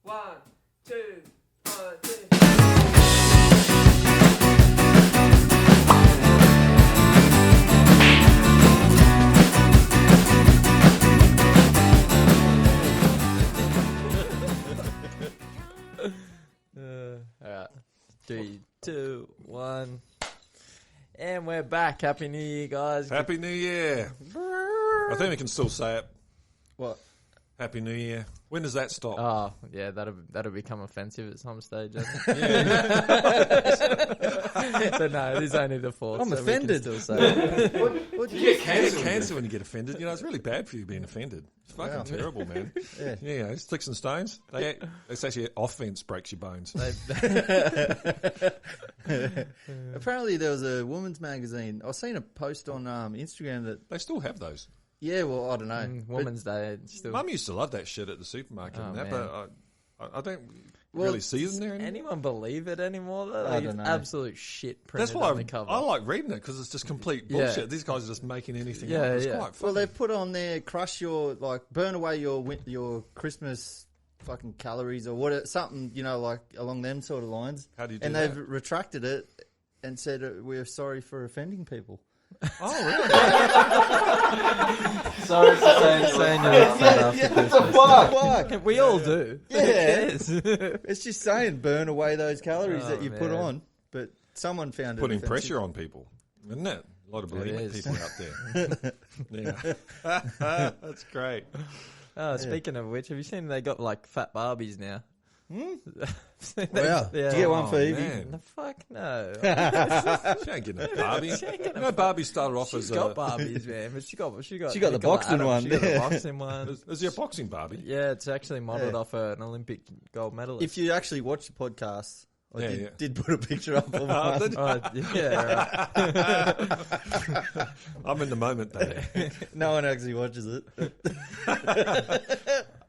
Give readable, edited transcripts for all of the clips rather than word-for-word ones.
1, 2, 1, 2. Alright. 3, 2, 1. And we're back. Happy New Year, guys. Happy New Year. I think we can still say it. What? Happy New Year. When does that stop? Oh, yeah, that'll become offensive at some stage. I think. So no, it is only the 4th. I'm so offended. We can still say it. You get cancer when you get offended. You know, it's really bad for you being offended. It's fucking terrible, man. Yeah, sticks and stones. It's actually offense breaks your bones. Apparently there was a women's magazine. I seen a post on Instagram that... They still have those. Yeah, well, I don't know. Women's Day. Still. Mum used to love that shit at the supermarket and that, man. but I don't really see them there anymore. Anyone believe it anymore? Though? I Like, don't know. absolute shit printed That's why on the cover. I like reading it, because it's just complete bullshit. These guys are just making anything up. It's quite funny. Well, they put on there, burn away your Christmas fucking calories or what, something, you know, like along them sort of lines. How do you do and that? they've retracted it and said, we're sorry for offending people. Oh, really? Sorry for saying you're upset after Christmas. Fuck. We all do. Yeah. Who cares? It's just saying burn away those calories that you put man. on. But someone found Putting it offensive. pressure on people, isn't it? A lot of bulimic is. people out there. Yeah. That's great. Oh, speaking of which, have you seen they got like fat Barbies now? Wow. Yeah. Did you get one for Evie? Man. The fuck no. She ain't getting a Barbie. You know, Barbie started off She's as got a... Barbies, man, but she got She got the boxing one. She got the boxing one. Is he a boxing Barbie? Yeah, it's actually modelled off an Olympic gold medalist. If you actually watch the podcast, I did put a picture up of Oh, one. did you? yeah, right. I'm in the moment, baby. No one actually watches it.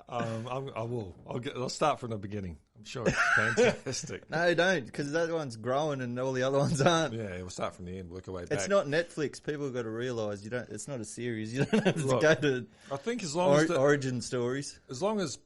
I will. I'll start from the beginning. I'm sure it's fantastic. No, don't, because that one's growing and all the other ones aren't. Yeah, we'll start from the end, work our way back. It's not Netflix. People have got to realise it's not a series. You don't have to go to I think as long as origin stories. as long as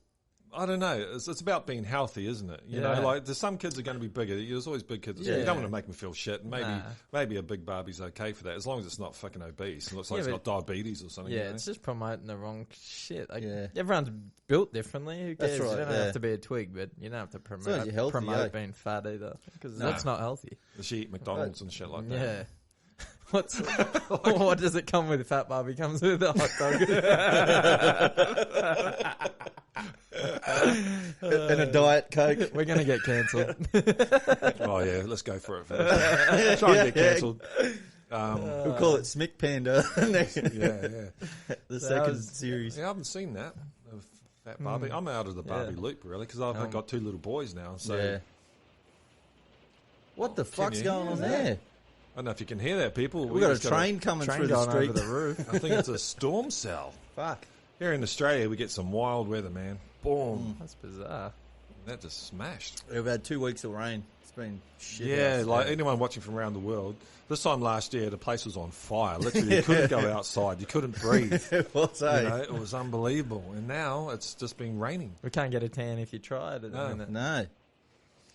I don't know, it's about being healthy, isn't it? You know, like there's some kids are going to be bigger. There's always big kids. You don't want to make them feel shit. And maybe a big Barbie's okay for that, as long as it's not fucking obese. It looks like it's got diabetes or something. Yeah, you know? it's just promoting the wrong shit. Like, Yeah. everyone's built differently. Who cares? That's right, You don't have to be a twig, but you don't have to long as you're healthy, promote being fat either, because that's not healthy. Does she eat McDonald's and shit like that? Yeah. What does it come with? Fat Barbie comes with a hot dog. And a Diet Coke. We're going to get cancelled. Oh yeah, let's go for it. First. Try and get cancelled. We'll call it Smick Panda. Yeah. The second series. Yeah, I haven't seen that. Of Fat Barbie. I'm out of the Barbie loop really, because I've got 2 little boys now. So Yeah. What the fuck's you going hear on that? there? I don't know if you can hear that, people. We've got a just train coming through the going street. over the roof. I think it's a storm cell. Fuck. Here in Australia, we get some wild weather, man. Boom. That's bizarre. That just smashed. We've had 2 weeks of rain. It's been shit. Yeah, out like there. anyone watching from around the world, this time last year, the place was on fire. Literally, you couldn't go outside. You couldn't breathe. It was, eh? You know, it was unbelievable. And now it's just been raining. We can't get a tan if you tried at the No. minute. No.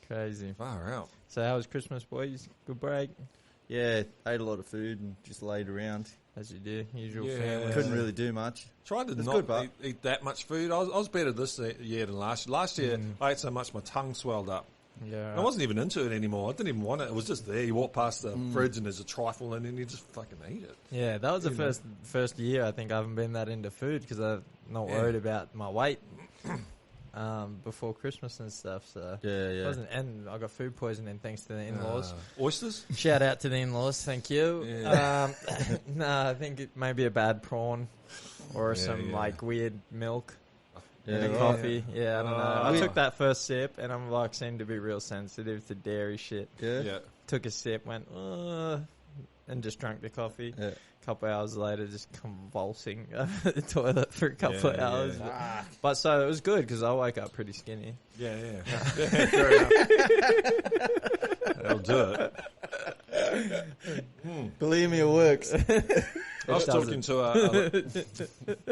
Crazy. Far out. So how was Christmas, boys? Good break? Yeah, ate a lot of food and just laid around. As you do. Usual Yeah. family. Couldn't really do much. Tried to It's not good, but- eat that much food. I was better this year than last year. Last year, I ate so much my tongue swelled up. Yeah. I wasn't even into it anymore. I didn't even want it. It was just there. You walk past the fridge and there's a trifle and then you just fucking eat it. Yeah, that was the first year I think I haven't been that into food because I'm not worried about my weight before Christmas and stuff. So Yeah. and I got food poisoning thanks to the in-laws. Oysters? Shout out to the in-laws, thank you. Yeah. No, I think it may be a bad prawn or some yeah. like weird milk. Yeah, In a right. coffee, yeah, I don't know. I Oh. took that first sip and I'm like seemed to be real sensitive to dairy shit. Yeah. Took a sip, went, and just drank the coffee. Yeah. A couple hours later, just convulsing over the toilet for a couple of hours. Yeah. But so it was good because I woke up pretty skinny. Yeah. Fair enough. That'll do it. Believe me, it works. I was talking to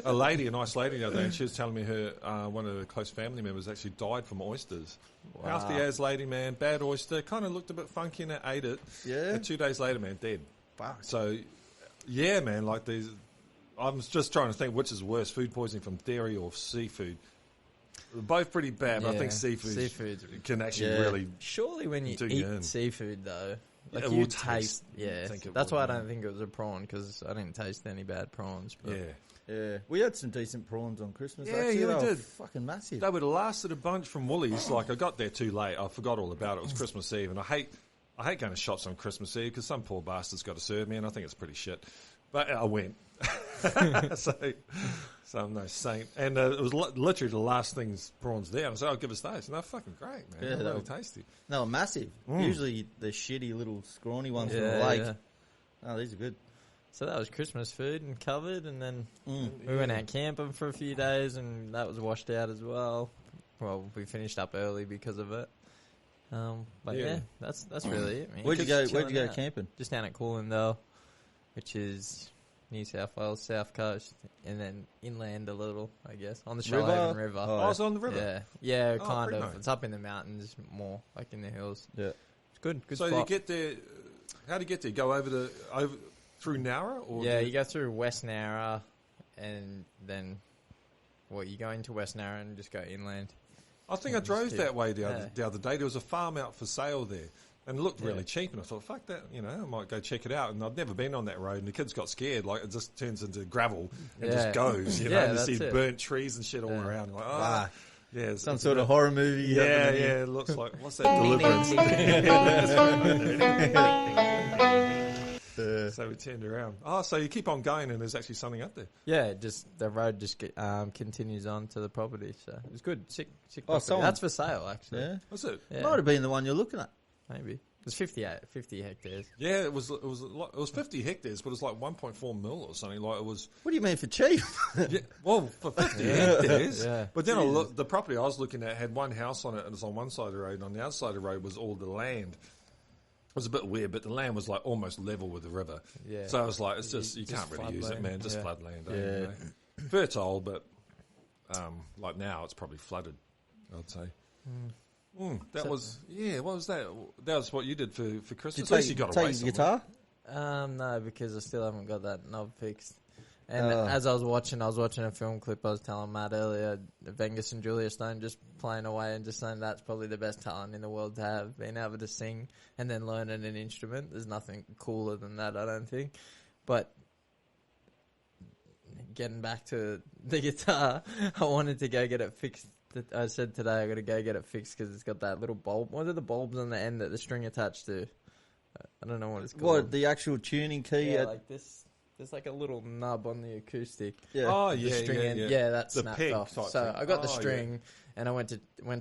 a lady, a nice lady the other day, and she was telling me her one of her close family members actually died from oysters. Wow. Healthy as lady, man, bad oyster, kind of looked a bit funky and ate it. Yeah. And 2 days later, man, dead. Fuck. So, yeah, man, like these. I'm just trying to think which is worse, food poisoning from dairy or seafood. They're both pretty bad, but I think seafood can actually really. Surely when you eat seafood, though, like it you will taste. Yeah, that's why I don't think it was a prawn, because I didn't taste any bad prawns. But. Yeah, we had some decent prawns on Christmas. Yeah, actually. we did. Fucking massive. They would have lasted a bunch from Willie's. Like, I got there too late. I forgot all about it. It was Christmas Eve, and I hate going to shops on Christmas Eve because some poor bastard's got to serve me, and I think it's pretty shit. But I went. so I'm no saint. And it was literally the last things prawns there. I said, "Oh, give us those." And they're fucking great, man. Yeah, they're really tasty. No, massive. Usually the shitty little scrawny ones from the lake. Yeah. Oh, these are good. So that was Christmas food and covered, and then we went out camping for a few days, and that was washed out as well. Well, we finished up early because of it. But that's really it, man. Where'd you go camping? Just down at Coolindale, which is New South Wales, South Coast, and then inland a little, I guess, on the Shoalhaven River. Oh, it's on the river? Yeah, kind of. Nice. It's up in the mountains more, like in the hills. Yeah. It's good so spot. You get there, how do you get there? Go over through Nowra? Or you go through West Nowra, and then, you go into West Nowra and just go inland. I think I drove that way the other day. There was a farm out for sale there, and it looked really cheap, and I thought, fuck that, I might go check it out. And I'd never been on that road, and the kids got scared. Like, it just turns into gravel and just goes, you know, you see burnt trees and shit all around. Like, yeah, some sort of horror movie. Yeah, it looks like, what's that, Deliverance? So we turned around. Oh, so you keep on going and there's actually something up there? Yeah, just the road just continues on to the property. So it was good. Sick property. That's for sale, actually. Yeah. Was it? Yeah. Might have been the one you're looking at. Maybe. It was 50 hectares. Yeah, it was 50 hectares, but it was like 1.4 mil or something. Like, it was. What do you mean for cheap? Yeah, well, for 50 hectares. Yeah. But then the property I was looking at had one house on it, and it was on one side of the road, and on the other side of the road was all the land. It was a bit weird, but the land was like almost level with the river. Yeah. So I was like, it's just, you can't really use it, man. Just flood land. You know? Fertile, but like now it's probably flooded, I'd say. That was, what was that? That was what you did for Christmas. Did you take your guitar? No, because I still haven't got that knob fixed. And as I was watching a film clip, I was telling Matt earlier, Vengus and Julia Stone just playing away and just saying that's probably the best talent in the world to have, being able to sing and then learning an instrument. There's nothing cooler than that, I don't think. But getting back to the guitar, I wanted to go get it fixed. I said today I got to go get it fixed because it's got that little bulb. What are the bulbs on the end that the string attached to? I don't know what it's called. What, the actual tuning key? Yeah, like this. There's like a little nub on the acoustic. Yeah. Oh, the string end. Yeah, that's the snapped off. So thing. I got the string, and I went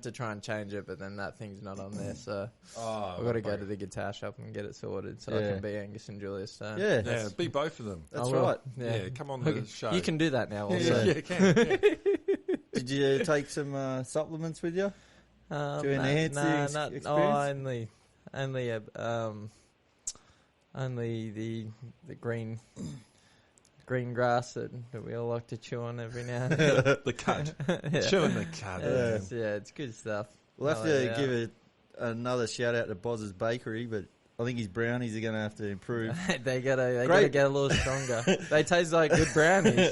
to try and change it, but then that thing's not on there. So I've got to go to the guitar shop and get it sorted so I can be Angus and Julia Stone. Yeah, be both of them. That's right. Yeah, come on the show. You can do that now also. Yeah, you can. Yeah. Did you take some supplements with you? To enhance the experience? Only the green grass that we all like to chew on every now and then. The cud. Chewing the cud. Yeah, it's good stuff. We'll have to give another shout out to Boz's Bakery, but I think his brownies are going to have to improve. They gotta get a little stronger. They taste like good brownies,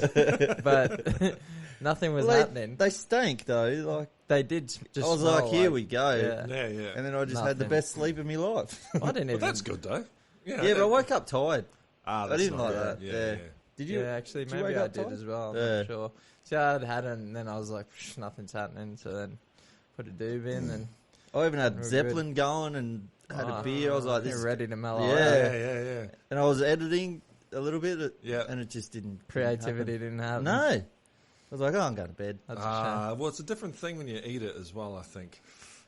but nothing was happening. They stank though. Like they did. Just I was like, here we go. Yeah. And then I just had the best sleep of my life. I didn't even. But that's good though. Yeah, but I woke up tired. I didn't like that. Yeah. Did you? Yeah, actually, maybe I did as well. I'm not sure. See, I had it, and then I was like, nothing's happening. So then put a doob in, and I even had Zeppelin going and had a beer. I was like, this is ready to mellow. Yeah. And I was editing a little bit, and it just didn't. Creativity didn't happen. No. I was like, I'm going to bed. That's a shame. Well, it's a different thing when you eat it as well, I think.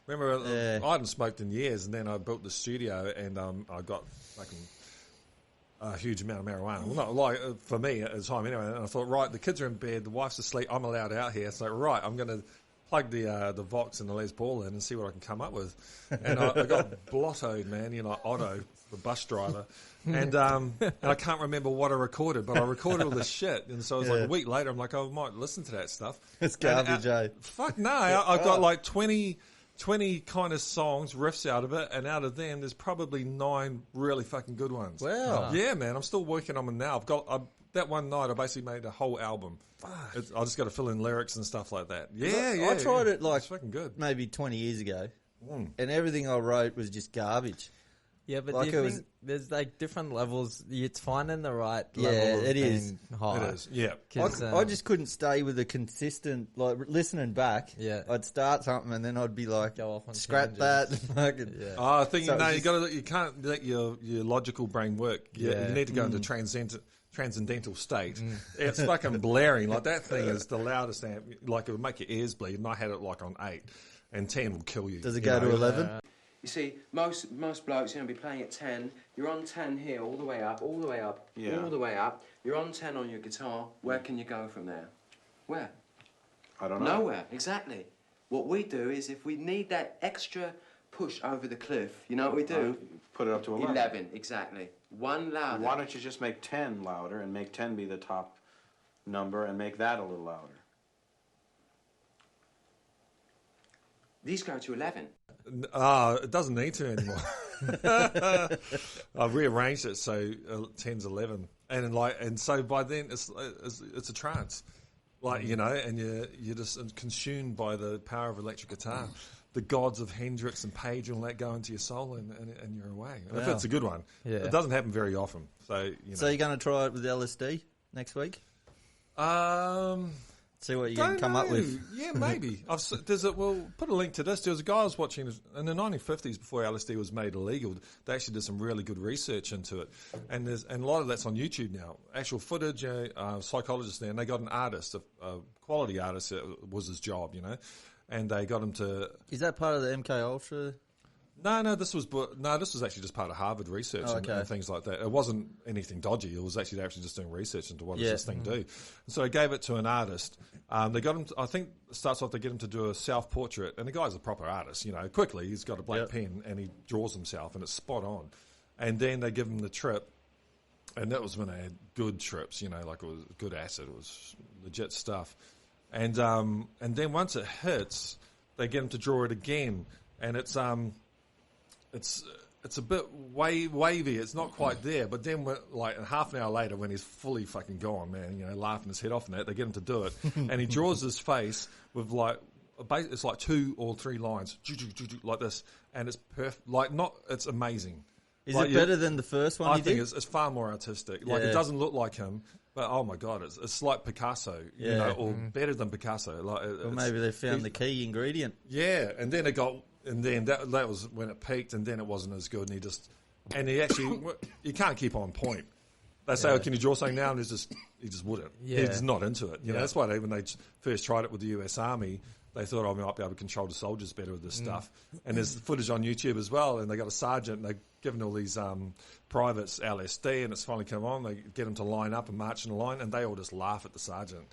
Remember, I hadn't smoked in years, and then I built the studio, and I got fucking a huge amount of marijuana. Well, not like for me at the time anyway. And I thought, right, the kids are in bed, the wife's asleep, I'm allowed out here. So, right, I'm going to plug the Vox and the Les Paul in and see what I can come up with. And I got blottoed, man, Otto, the bus driver. And I can't remember what I recorded, but I recorded all this shit. And so it was like a week later, I'm like, I might listen to that stuff. It's garbage, Fuck no. I've got like 20 kind of songs, riffs out of it, and out of them, there's probably 9 really fucking good ones. Wow. Yeah, man, I'm still working on them now. That one night, I basically made a whole album. I just got to fill in lyrics and stuff like that. I tried it like it's fucking good. maybe 20 years ago, and everything I wrote was just garbage. Yeah, but like do you think there's like different levels? It's finding the right level. Yeah, it is. High. It is. Yeah. I just couldn't stay with a consistent, like listening back. Yeah. I'd start something and then I'd be like, go off on scrap that. I think So you can't let your logical brain work. You need to go into transcendental state. It's fucking blaring. Like that thing is the loudest amp. Like it would make your ears bleed. And I had it like on 8, and 10 will kill you. Does it go to 11? You see, most blokes, be playing at 10. You're on 10 here, all the way up, all the way up, all the way up. You're on 10 on your guitar. Where can you go from there? Where? I don't know. Nowhere, exactly. What we do is if we need that extra push over the cliff, you know what we do? Put it up to 11. 11, exactly. 1 louder. Why don't you just make 10 louder and make 10 be the top number and make that a little louder? These go to 11. It doesn't need to anymore. I've rearranged it so 10's 11, and so by then it's a trance, and you're just consumed by the power of electric guitar. The gods of Hendrix and Page and all that go into your soul, and you're away. If it's a good one, it doesn't happen very often. So So you're going to try it with LSD next week? See what you can come up with. Yeah, maybe. We'll put a link to this. There was a guy I was watching in the 1950s before LSD was made illegal. They actually did some really good research into it, and a lot of that's on YouTube now. Actual footage, psychologists there, and they got an artist, a quality artist. It was his job, and they got him to. Is that part of the MK Ultra? No, this was actually just part of Harvard research and things like that. It wasn't anything dodgy. It was actually just doing research into what does this thing do. And so they gave it to an artist. They got him. I think it starts off they get him to do a self-portrait, and the guy's a proper artist. Quickly he's got a black pen and he draws himself, and it's spot on. And then they give him the trip, and that was when they had good trips. Like it was good acid. It was legit stuff. And then once it hits, they get him to draw it again, and it's a bit wavy. It's not quite there. But then, like half an hour later, when he's fully fucking gone, man, laughing his head off and that, they get him to do it, and he draws his face with it's like 2 or 3 lines, like this, and it's perfect. It's amazing. Is it better than the first one? I think it's far more artistic. Like it doesn't look like him, but oh my god, it's like Picasso, or better than Picasso. Or maybe they found the key ingredient. Yeah, and then that was when it peaked, and then it wasn't as good, and he actually you can't keep on point. They say, can you draw something now? And he just wouldn't. Yeah. He's not into it. That's why when they first tried it with the US Army, they thought, I might be able to control the soldiers better with this stuff. And there's footage on YouTube as well, and they got a sergeant, and they're giving all these privates LSD, and it's finally come on. They get them to line up and march in a line, and they all just laugh at the sergeant.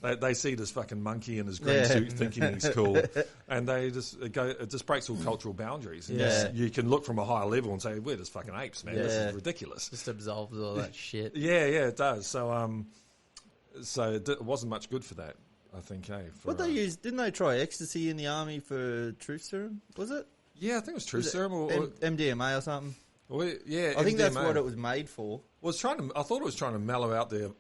They see this fucking monkey in his green suit thinking he's cool, and it just breaks all cultural boundaries. And you can look from a higher level and say, we're just fucking apes, man. This is ridiculous. Just absolves all that shit. Yeah, it does. So it wasn't much good for that, I think. They used? Didn't they try ecstasy in the army for truth serum? Was it? Yeah, I think it was truth serum or MDMA or something. I think that's what it was made for. I thought it was trying to mellow out the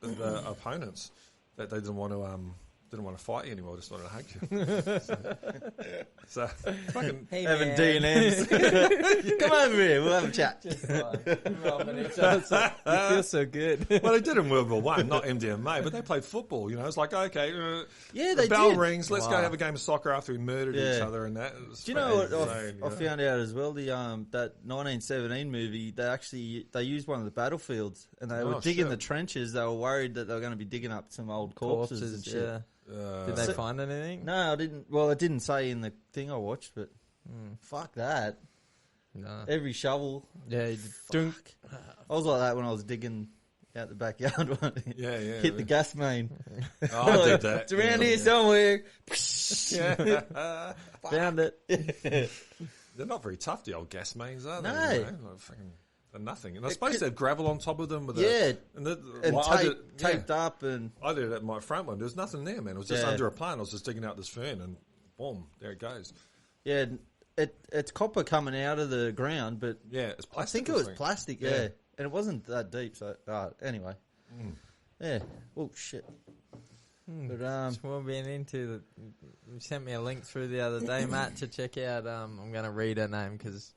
opponents. That they didn't want to fight you anymore. Just wanted to hug you. So fucking having D&Ms. Come over here. We'll have a chat. Just you feel so good. Well, they did in World War I, not MDMA, but they played football. It's like okay, they the bell did. Rings. Let's go have a game of soccer after we murdered each other and that. Do you know what I found out as well? The that 1917 movie. They used one of the battlefields and they were digging the trenches. They were worried that they were going to be digging up some old corpses and shit. Yeah. Did they find anything? No, I didn't. Well, it didn't say in the thing I watched, but fuck that. No. Every shovel. Yeah. I was like that when I was digging out the backyard one. Yeah. Hit the gas main. Oh, I did that. It's around here somewhere. Yeah. Found it. They're not very tough, the old gas mains, are they? No. You know? Like fucking, they're nothing. And I suppose they have gravel on top of them. With Taped up. And I did it at my front one. There was nothing there, man. It was just under a plant. I was just digging out this fern and boom, there it goes. Yeah, it's copper coming out of the ground, but yeah, it's plastic. I think it was plastic, yeah. And it wasn't that deep, so anyway. Yeah. Oh shit. But we'll be into you sent me a link through the other day, Matt, to check out. I'm going to read her name because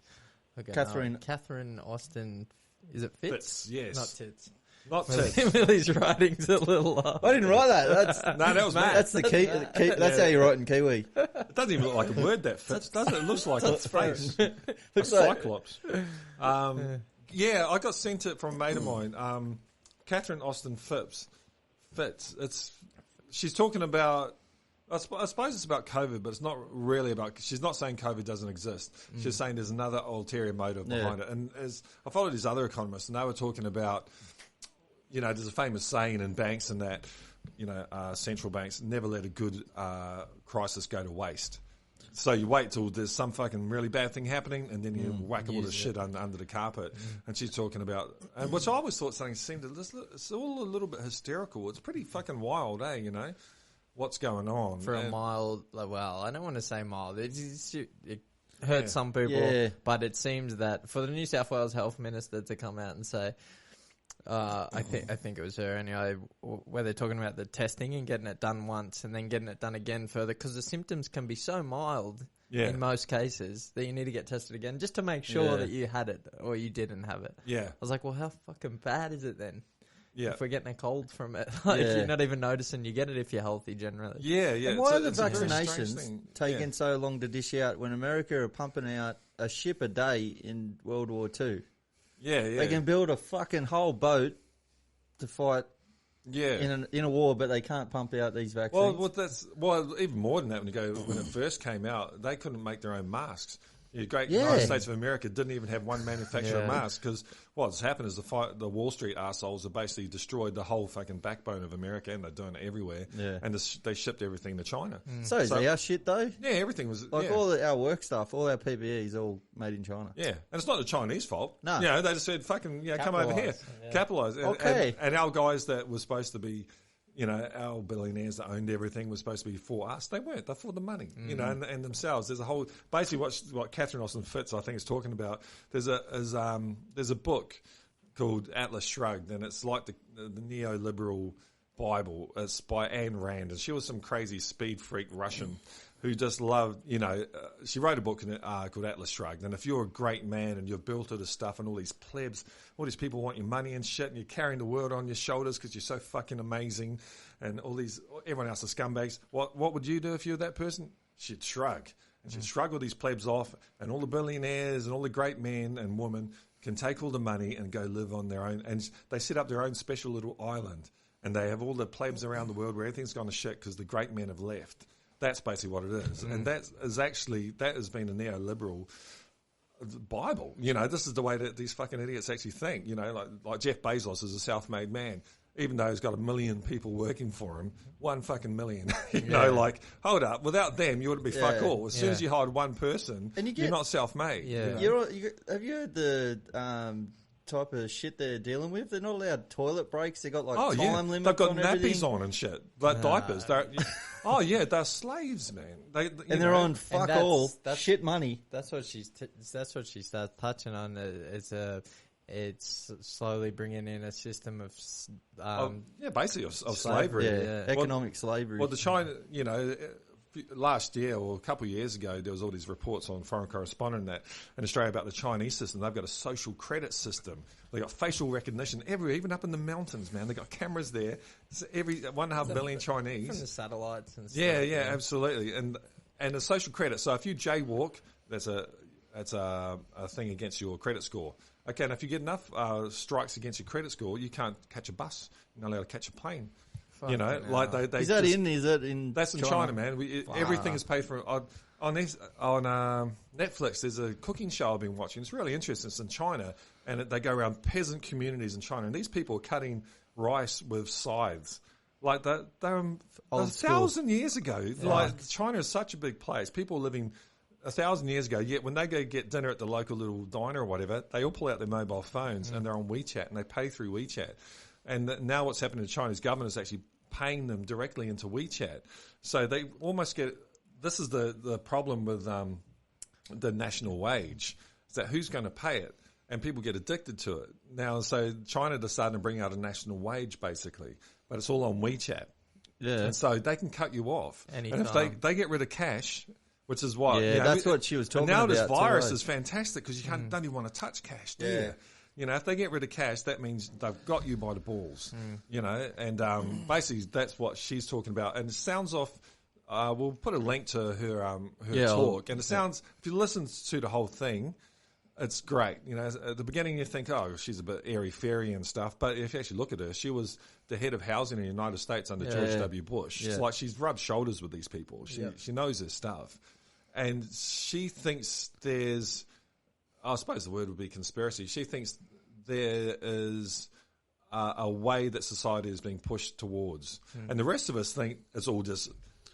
Catherine Austin. Is it Fitz? Yes. Not Tits. Not Tits. Willie's writing's a little off. I didn't write that. No, that was Matt. That's the key. That's how you write in Kiwi. It doesn't even look like a word that fits, does it? It looks like a face. Looks a cyclops. Yeah, I got sent it from a mate of mine. Catherine Austin Fitz. She's talking about. I suppose it's about COVID, but it's not really about. She's not saying COVID doesn't exist. She's saying there's another ulterior motive behind it. And as I followed these other economists, and they were talking about, there's a famous saying in banks and that, central banks never let a good crisis go to waste. So you wait till there's some fucking really bad thing happening, and then you whack all the shit under the carpet. And she's talking about, and which I always thought something seemed it's all a little bit hysterical. It's pretty fucking wild, what's going on. For a mild, I don't want to say mild. It hurts some people, but it seems that for the New South Wales Health Minister to come out and say, I think it was her anyway, where they're talking about the testing and getting it done once and then getting it done again further, because the symptoms can be so mild in most cases that you need to get tested again just to make sure that you had it or you didn't have it. Yeah. I was like, well, how fucking bad is it then? Yeah. If we're getting a cold from it, you're not even noticing you get it if you're healthy generally. Yeah. And why are the vaccinations taking so long to dish out when America are pumping out a ship a day in World War II? Yeah. They can build a fucking whole boat to fight in a war, but they can't pump out these vaccines. Well, even more than that. When it first came out, they couldn't make their own masks. The United States of America didn't even have one manufacturer of masks, because what's happened is the Wall Street arseholes have basically destroyed the whole fucking backbone of America, and they're doing it everywhere. Yeah. And they shipped everything to China. So is our shit though? Yeah, everything was all our work stuff, all our PPE is all made in China. Yeah, and it's not the Chinese fault. No, they just said fucking come over here, capitalise. And our guys that were supposed to be. Our billionaires that owned everything was supposed to be for us. They weren't. They're for the money, and themselves. There's a whole, basically what Catherine Austin Fitz, I think, is talking about. There's a book called Atlas Shrugged, and it's like the neoliberal Bible. It's by Ayn Rand, and she was some crazy speed freak Russian who just loved, she wrote a book called Atlas Shrugged. And if you're a great man and you've built all this stuff and all these plebs, all these people want your money and shit, and you're carrying the world on your shoulders because you're so fucking amazing, and everyone else are scumbags, what would you do if you were that person? She'd shrug. And she'd shrug all these plebs off, and all the billionaires and all the great men and women can take all the money and go live on their own. And they set up their own special little island, and they have all the plebs around the world where everything's gone to shit because the great men have left. That's basically what it is. And that has been a neoliberal Bible. This is the way that these fucking idiots actually think. Like Jeff Bezos is a self-made man, even though he's got 1 million people working for him, 1 fucking million. Hold up, without them, you wouldn't be fuck all. As soon as you hired one person, you're not self-made. Yeah. Have you heard the type of shit they're dealing with? They're not allowed toilet breaks. They got time limits. They've got on nappies everything. on and shit, like diapers. They're slaves, man. They're on fuck all shit money. That's what she starts touching on. It's slowly bringing in a system of basically of slavery, economic slavery. Well, the China, last year or a couple of years ago, there was all these reports on Foreign Correspondent in Australia about the Chinese system. They've got a social credit system. They got facial recognition everywhere, even up in the mountains, man. They got cameras there. It's every 1.5 billion Chinese from the satellites and stuff. Yeah, absolutely. And the social credit. So if you jaywalk, that's a thing against your credit score. Okay, and if you get enough strikes against your credit score, you can't catch a bus. You're not allowed to catch a plane. Is that in? Is that in? That's in China, man. Everything is paid for. on Netflix, there's a cooking show I've been watching. It's really interesting. It's in China, and they go around peasant communities in China, and these people are cutting rice with scythes. Like they're 1,000 years ago. Yeah. Like China is such a big place. People living 1,000 years ago. Yet when they go get dinner at the local little diner or whatever, they all pull out their mobile phones and they're on WeChat and they pay through WeChat. And now what's happening to the Chinese government is actually paying them directly into WeChat. So they almost get. This is the problem with the national wage. Is that who's going to pay it? And people get addicted to it. Now, so China decided to bring out a national wage, basically. But it's all on WeChat. Yeah. And so they can cut you off. Anytime. And if they get rid of cash, which is what... Yeah, that's what she was talking about. And now this virus is fantastic because you don't even want to touch cash, do you? You know, if they get rid of cash, that means they've got you by the balls, you know. And basically, that's what she's talking about. And it sounds off... we'll put a link to her talk. And it sounds... If you listen to the whole thing... It's great. You know, at the beginning you think, oh, she's a bit airy-fairy and stuff. But if you actually look at her, she was the head of housing in the United States under George W. Bush. It's like she's rubbed shoulders with these people. She knows her stuff. And she thinks there's, I suppose the word would be conspiracy. She thinks there is a way that society is being pushed towards. And the rest of us think it's all just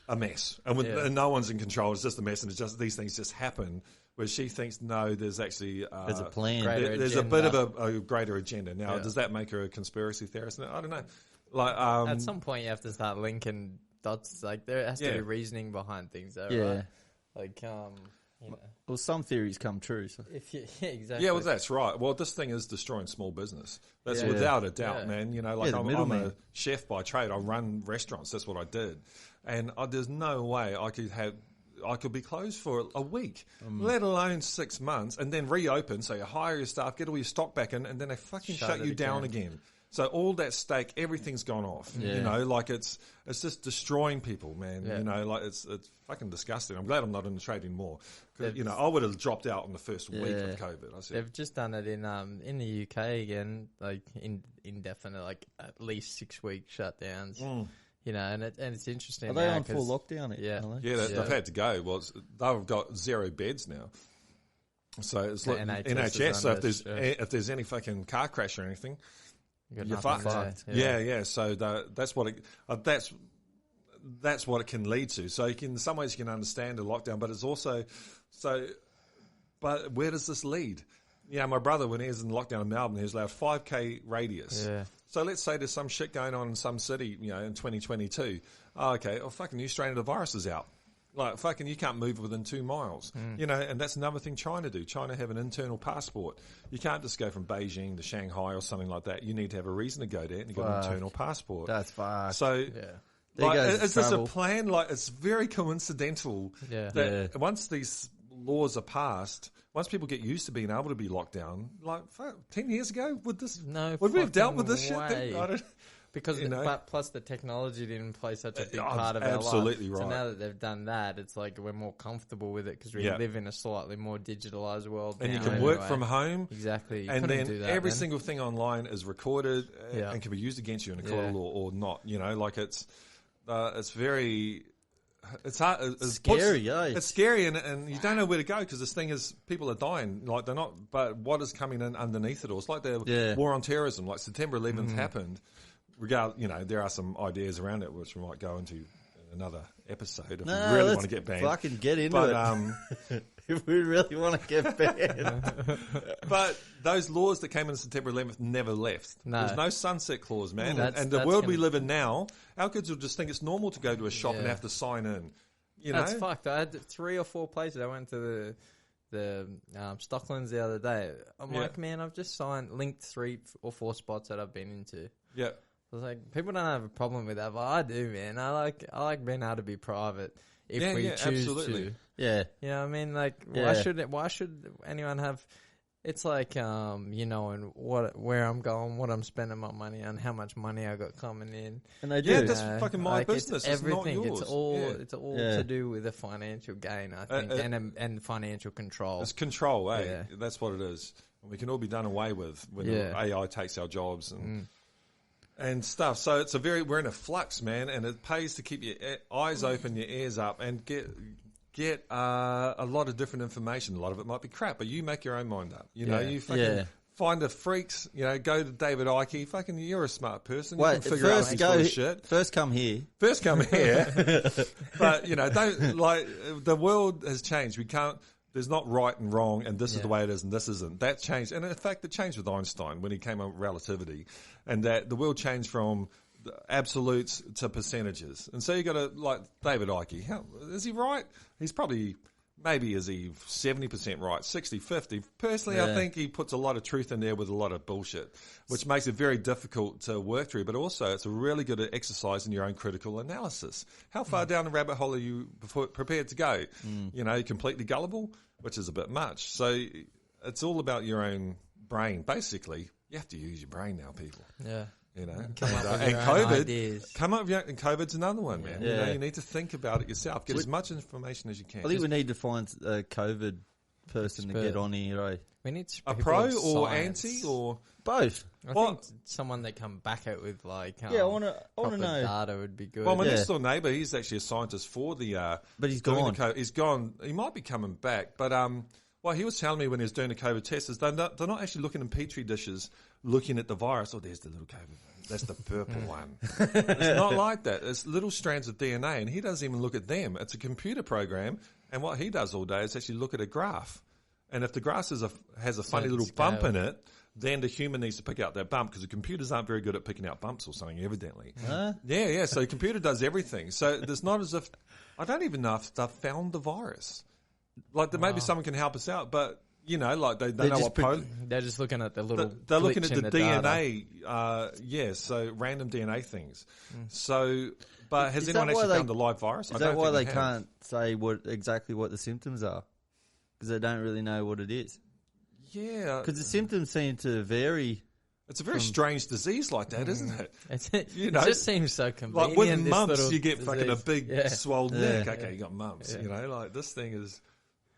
a mess. And no one's in control. It's just a mess and it's just these things just happen. Where she thinks, no, there's actually... there's a plan. There's a bit of a greater agenda. Now, does that make her a conspiracy theorist? I don't know. Like at some point, you have to start linking dots. Like, there has to be reasoning behind things, though, right? Like, you know. Well, some theories come true. So. Exactly. Yeah, well, that's right. Well, this thing is destroying small business. That's without a doubt, man. You know, like I'm a chef by trade. I run restaurants. That's what I did. And there's no way I could be closed for a week, let alone 6 months, and then reopen. So you hire your staff, get all your stock back in, and then they fucking shut you down again. So all that steak, everything's gone off. Yeah. You know, like it's just destroying people, man. Yeah. You know, like it's fucking disgusting. I'm glad I'm not in the trade anymore. You know, I would have dropped out in the first week of COVID. They've just done it in the UK again, like indefinite, like at least 6 week shutdowns. You know, and it's interesting. Are they on full lockdown? They've had to go. Well, they've got 0 beds now. So it's like NHS. So if there's any fucking car crash or anything, you're fucked. Yeah. So that's what it can lead to. So in some ways you can understand a lockdown, but it's also But where does this lead? Yeah, my brother, when he was in lockdown in Melbourne, he was allowed 5K radius. Yeah. So let's say there's some shit going on in some city, you know, in 2022. Oh, okay, fucking new strain of the virus is out. Like, fucking you can't move within 2 miles. You know, and that's another thing China do. China have an internal passport. You can't just go from Beijing to Shanghai or something like that. You need to have a reason to go there, and you've got an internal passport. That's fast. So, like, is this a plan? Like, it's very coincidental that once these laws are passed, once people get used to being able to be locked down, like 10 years ago, would we have dealt with this shit? Because plus the technology didn't play such a big part of our life. Absolutely right. So now that they've done that, it's like we're more comfortable with it because we live in a slightly more digitalized world. And you can work from home. Exactly. You and then every single thing online is recorded and can be used against you in a court of law or not. You know, like it's very... It's hard. It's scary, It's scary, and you don't know where to go because this thing is people are dying. Like they're not. But what is coming in underneath it all? It's like the war on terrorism. Like September 11th happened. You know, there are some ideas around it which we might go into in another episode if we really want to get banned. Fucking get into it. If we really want to get banned. But those laws that came in September 11th never left. No. There's no sunset clause, man. And the world we live in now, our kids will just think it's normal to go to a shop and have to sign in. You know? That's fucked. I had 3 or 4 places. I went to the Stocklands the other day. I'm like, man, I've just linked 3 or 4 spots that I've been into. Yeah. I was like, people don't have a problem with that, but I do, man. I like being able to be private if we choose to. Yeah. You know what I mean? Like, why should anyone have... It's like, you know, and where I'm going, what I'm spending my money on, how much money I got coming in. And they do. Yeah, that's fucking my business. It's everything. It's not yours. It's all to do with the financial gain, I think, and financial control. It's control, eh? Yeah. That's what it is. We can all be done away with when AI takes our jobs and stuff. So we're in a flux, man, and it pays to keep your eyes open, your ears up, and get get a lot of different information. A lot of it might be crap, but you make your own mind up. You know, you fucking find the freaks. You know, go to David Icke. Fucking, you're a smart person. Wait, you can figure out this sort of shit. First come here. First come here. But, you know, don't, like, the world has changed. We can't, there's not right and wrong, and this is the way it is, and this isn't. That changed. And in fact, it changed with Einstein when he came up with relativity, and that the world changed from absolutes to percentages. And so you got to, like, David Icke. How, is he right? He's probably... Maybe is he 70% right, 60-50. Personally, I think he puts a lot of truth in there with a lot of bullshit, which makes it very difficult to work through. But also, it's a really good exercise in your own critical analysis. How far down the rabbit hole are you prepared to go? You know, completely gullible, which is a bit much. So it's all about your own brain. Basically, you have to use your brain now, people. Yeah. You know, Come up with and your own COVID, ideas. come up with your, and COVID's another one, man. Yeah. You know, you need to think about it yourself. Get as much information as you can. I think we need to find a COVID person to get on here, right? We need A people pro of or science. anti or Both. I think someone that come back at with like I want to proper know. data would be good. well, my next door neighbour, he's actually a scientist for the. But he's doing gone. the he's gone. He might be coming back, but what he was telling me when he was doing the COVID test is they're not actually looking in petri dishes, looking at the virus. Oh, there's the little COVID. That's the purple one. It's not like that. It's little strands of DNA, and he doesn't even look at them. It's a computer program, and what he does all day is actually look at a graph. And if the graph has a funny little bump in it, then the human needs to pick out that bump because the computers aren't very good at picking out bumps or something, evidently. Yeah. So the computer does everything. So there's not as if I don't even know if they've found the virus. Like maybe someone can help us out, but. You know, like they know what they're just looking at the little. They're looking at glitch the in DNA. So random DNA things. So, but has anyone actually found the live virus? Is that why they can't say exactly what the symptoms are? Because they don't really know what it is. Yeah, because the symptoms seem to vary. It's a very strange disease like that, isn't it? It just seems so convenient. Like with mumps, you get fucking a big swollen neck. Yeah. Okay, you got mumps. You know, like this thing is.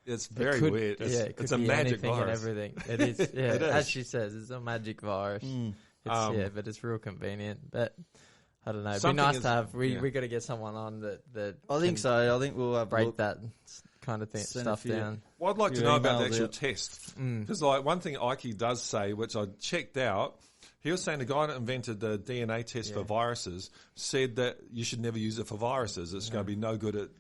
It's very weird. It's a magic virus. And everything. It is. Yeah, it is. as she says, it's a magic virus. But it's real convenient. But I don't know. It'd be nice to have. We got to get someone on that. I think so. I think we'll have break that kind of stuff down. Well, I'd like to know about the actual test because, like, one thing Ike does say, which I checked out. He was saying the guy that invented the DNA test for viruses said that you should never use it for viruses. It's going to be no good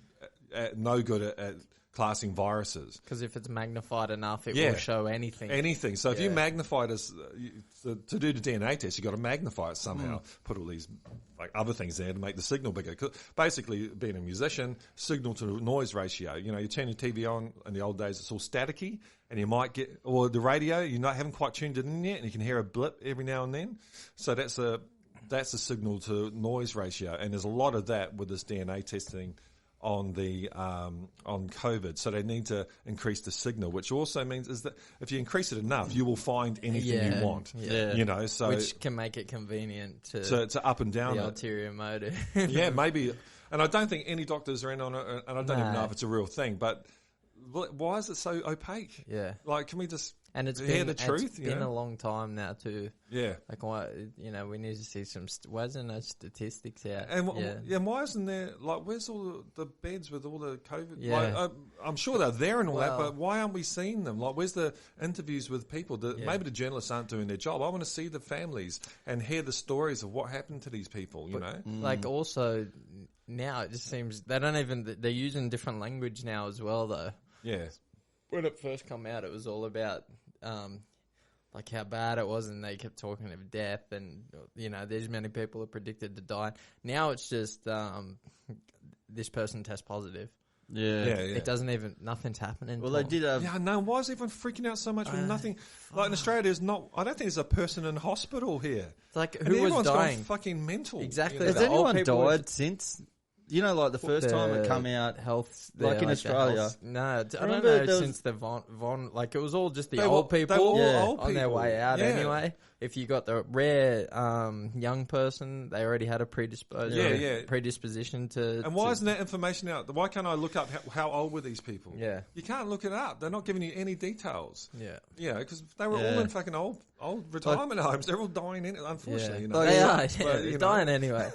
at classing viruses. Because if it's magnified enough, it will show anything. Anything. So if you magnify this, to do the DNA test, you've got to magnify it somehow. Put all these like other things there to make the signal bigger. 'Cause basically, being a musician, signal to noise ratio. You know, you turn your TV on in the old days, it's all staticky, and you might get, or the radio, haven't quite tuned it in yet, and you can hear a blip every now and then. So that's a signal to noise ratio, and there's a lot of that with this DNA testing on the on COVID, so they need to increase the signal, which also means is that if you increase it enough, you will find anything you want. Yeah. You know, so which can make it convenient to up and down the ulterior motive. Yeah, maybe. And I don't think any doctors are in on it, and I don't even know if it's a real thing. But why is it so opaque? Yeah, like can we just it's hear the truth? It's been a long time now too. Yeah, like why we need to see some. Why isn't there statistics out? And why isn't there where's all the beds with all the COVID? Yeah, like, I'm sure they're there and all that, but why aren't we seeing them? Like, where's the interviews with people? Maybe the journalists aren't doing their job. I want to see the families and hear the stories of what happened to these people. You know, like also now it just seems they're using different language now as well though. Yeah. When it first come out, it was all about like how bad it was, and they kept talking of death, and these many people are predicted to die. Now it's just this person tests positive. Yeah. It doesn't nothing's happening. Well, they did have... Yeah, no, why is everyone freaking out so much with nothing? Like in Australia, there's not... I don't think there's a person in hospital here. It's like, who was dying? Gone fucking mental. Exactly. Has anyone died since... like the first time it come out, health, like in Australia. No, I don't know since the Von, like it was all just the old people on their way out anyway. If you got the rare young person, they already had a predisposition to. And why isn't that information out? Why can't I look up how old were these people? Yeah, you can't look it up. They're not giving you any details. Yeah, because they were all in fucking old retirement homes. They're all dying in it, unfortunately. They are. They're dying anyway.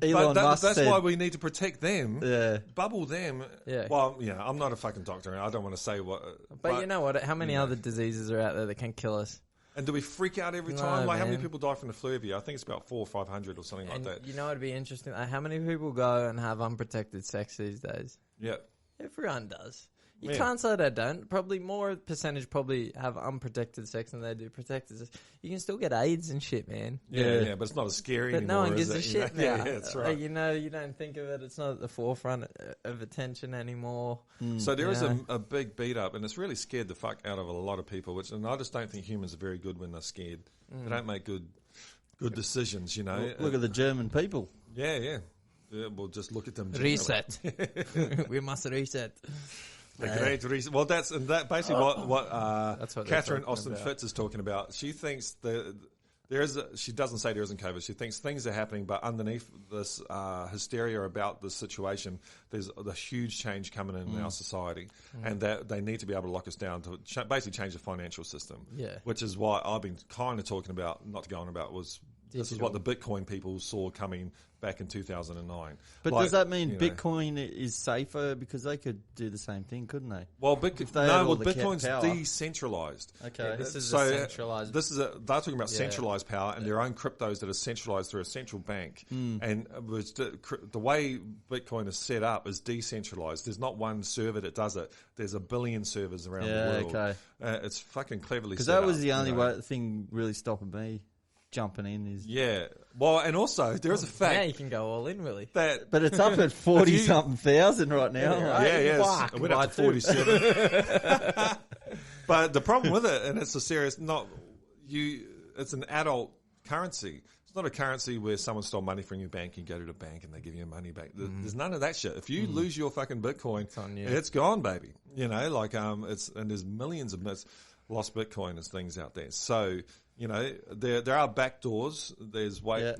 Elon Musk that's said, why we need to protect them. Yeah. Bubble them. Yeah. Well, I'm not a fucking doctor, and I don't want to say what. But you know what? How many other diseases are out there that can kill us? And do we freak out every No, time? Like, how many man. people die from the flu every year? I think it's about 400 or 500 or something like that. You know, it'd be interesting. How many people go and have unprotected sex these days? Yeah. Everyone does. You Yeah. can't say they don't. Probably more percentage probably have unprotected sex than they do protected sex. You can still get AIDS and shit, man. Yeah, but it's not as scary But anymore. no one gives is a it? shit now. Yeah, that's right. You don't think of it. It's not at the forefront of attention anymore. So there is a big beat up, and it's really scared the fuck out of a lot of people. And I just don't think humans are very good when they're scared. They don't make good decisions. look at the German people. Yeah. Well, just look at them. Reset. We must reset. The great reason. Well, that's basically what That's what Catherine they're Austin talking Fitz is talking about. She thinks she doesn't say there isn't COVID. She thinks things are happening, but underneath this hysteria about the situation, there's a huge change coming in our society, and that they need to be able to lock us down to basically change the financial system. Yeah. Which is why I've been kind of talking about, not going about, was this is what the Bitcoin people saw coming back in 2009. But does that mean Bitcoin is safer? Because they could do the same thing, couldn't they? Well, the Bitcoin's power. decentralized. Okay. This is So centralized. they're talking about centralized power and their own cryptos that are centralized through a central bank. And the way Bitcoin is set up is decentralized. There's not one server that does it. There's a billion servers around the world. Okay. It's fucking cleverly set Because up. that was the only thing really stopping me jumping in is Well, and also there is a fact Now you can go all in, Willie. that but it's up at 40-something thousand right now. it went up to 47. But the problem with it, and it's a serious, it's an adult currency. It's not a currency where someone stole money from your bank and you go to the bank and they give you money back. There's none of that shit. If you lose your fucking Bitcoin, it's gone, baby. And there's millions of lost Bitcoin as things out there. So, there are back doors. There's but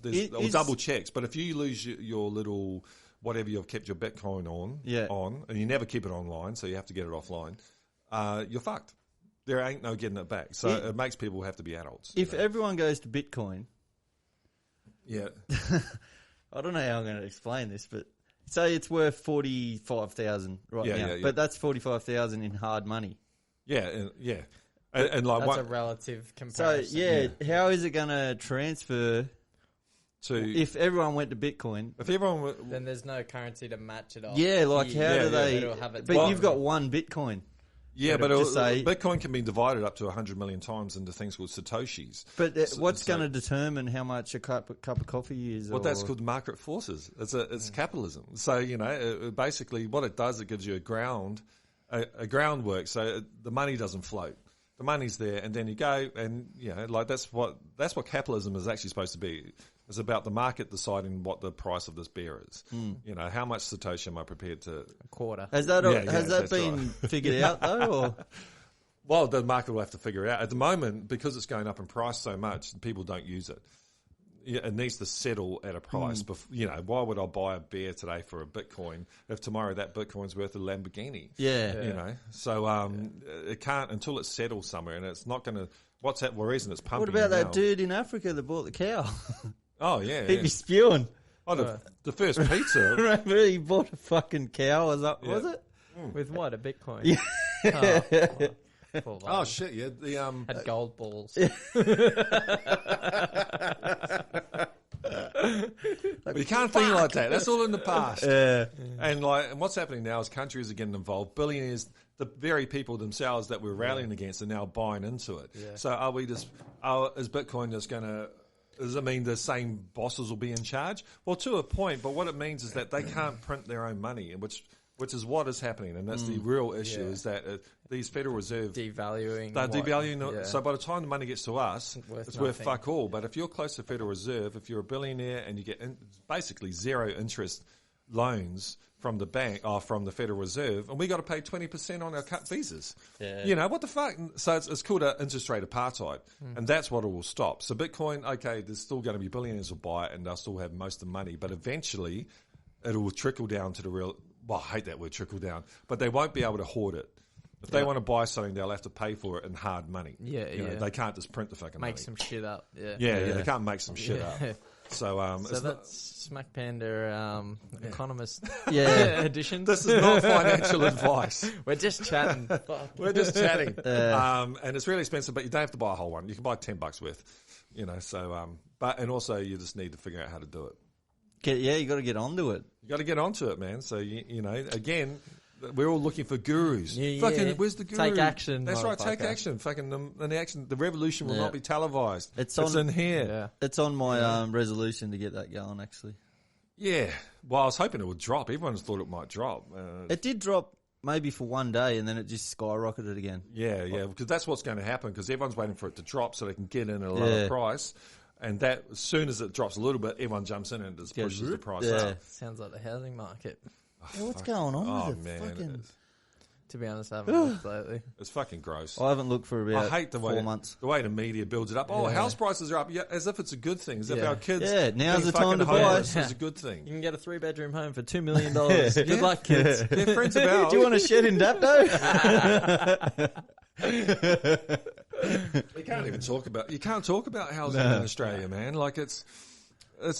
there's double checks. But if you lose your little whatever you've kept your Bitcoin on, and you never keep it online, so you have to get it offline, you're fucked. There ain't no getting it back. So it makes people have to be adults. If everyone goes to Bitcoin, I don't know how I'm going to explain this, but say it's worth 45,000 right now, but that's 45,000 in hard money. Yeah. And like that's a relative comparison. So how is it going to transfer if everyone went to Bitcoin? If everyone then there's no currency to match it off. Yeah, like how do they? But you've got one Bitcoin. Yeah, but Bitcoin can be divided up to 100 million times into things called Satoshis. But what's going to determine how much a cup of coffee is? Well, that's called market forces. It's capitalism. So, basically what it does, it gives you a groundwork. So the money doesn't float. The money's there, and then you go, and that's what capitalism is actually supposed to be. It's about the market deciding what the price of this beer is. How much Satoshi am I prepared to? A quarter. Has that been figured out though? Or? Well, the market will have to figure it out. At the moment, because it's going up in price so much, people don't use it. It needs to settle at a price. Why would I buy a beer today for a Bitcoin if tomorrow that Bitcoin's worth a Lamborghini? So it can't until it settles somewhere, and it's not going to. What's that reason it's pumping? What about now? that dude in Africa that bought the cow? Oh yeah, he'd be spewing. Oh, the first pizza. Remember, he bought a fucking cow. Was it? With what? A Bitcoin? Yeah. Oh shit! Yeah, the had gold balls. But you can't think like that. That's all in the past. And what's happening now is countries are getting involved. Billionaires, the very people themselves that we're rallying against, are now buying into it. Yeah. So is Bitcoin just going to? Does it mean the same bosses will be in charge? Well, to a point, but what it means is that they can't print their own money, which is what is happening, and that's the real issue. Is that these Federal Reserve devaluing. They're devaluing. So by the time the money gets to us, it's worth fuck all. But if you're close to Federal Reserve, if you're a billionaire and you get basically zero interest loans from the bank or from the Federal Reserve, and we got to pay 20% on our cut visas. Yeah. What the fuck? So it's called an interest rate apartheid, and that's what it will stop. So Bitcoin, okay, there's still going to be billionaires who buy it, and they'll still have most of the money, but eventually it will trickle down to the real. Well, I hate that word, trickle down, but they won't be able to hoard it. If they want to buy something, they'll have to pay for it in hard money. They can't just print the fucking money. Make some shit up. They can't make some shit up. So that's Smack Panda economist edition. This is not financial advice. We're just chatting. We're just chatting. And it's really expensive, but you don't have to buy a whole one. You can buy $10 worth, so, and also you just need to figure out how to do it. You got to get onto it. You got to get onto it, man. So, again, we're all looking for gurus. Where's the guru? Take action. That's right, take action. The revolution will not be televised. It's in here. Yeah. It's on my resolution to get that going, actually. Yeah. Well, I was hoping it would drop. Everyone's thought it might drop. It did drop maybe for one day, and then it just skyrocketed again. Yeah, because that's what's going to happen, because everyone's waiting for it to drop so they can get in at a lower price. And that, as soon as it drops a little bit, everyone jumps in and just pushes the price up. Sounds like the housing market. What's going on with it? Man. To be honest, I haven't looked lately. It's fucking gross. I haven't looked for about 4 months. The way the media builds it up. Oh, house prices are up, as if it's a good thing. As if our kids... Yeah, now's the time to buy. This is a good thing. You can get a 3-bedroom home for $2 million. Good luck, kids. Yeah, friends of ours. Do you want a shed in Dapto? You can't talk about housing in Australia, man. Like, it's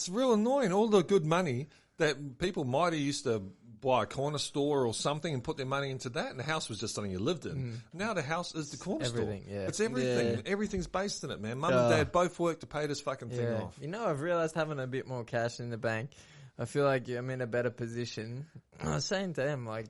real annoying. All the good money that people might have used to buy a corner store or something and put their money into that, and the house was just something you lived in. Now the house is the corner store. It's everything. Everything's based in it, man. Mum and Dad both work to pay this fucking thing off. I've realised having a bit more cash in the bank, I feel like I'm in a better position. I was saying to them, like,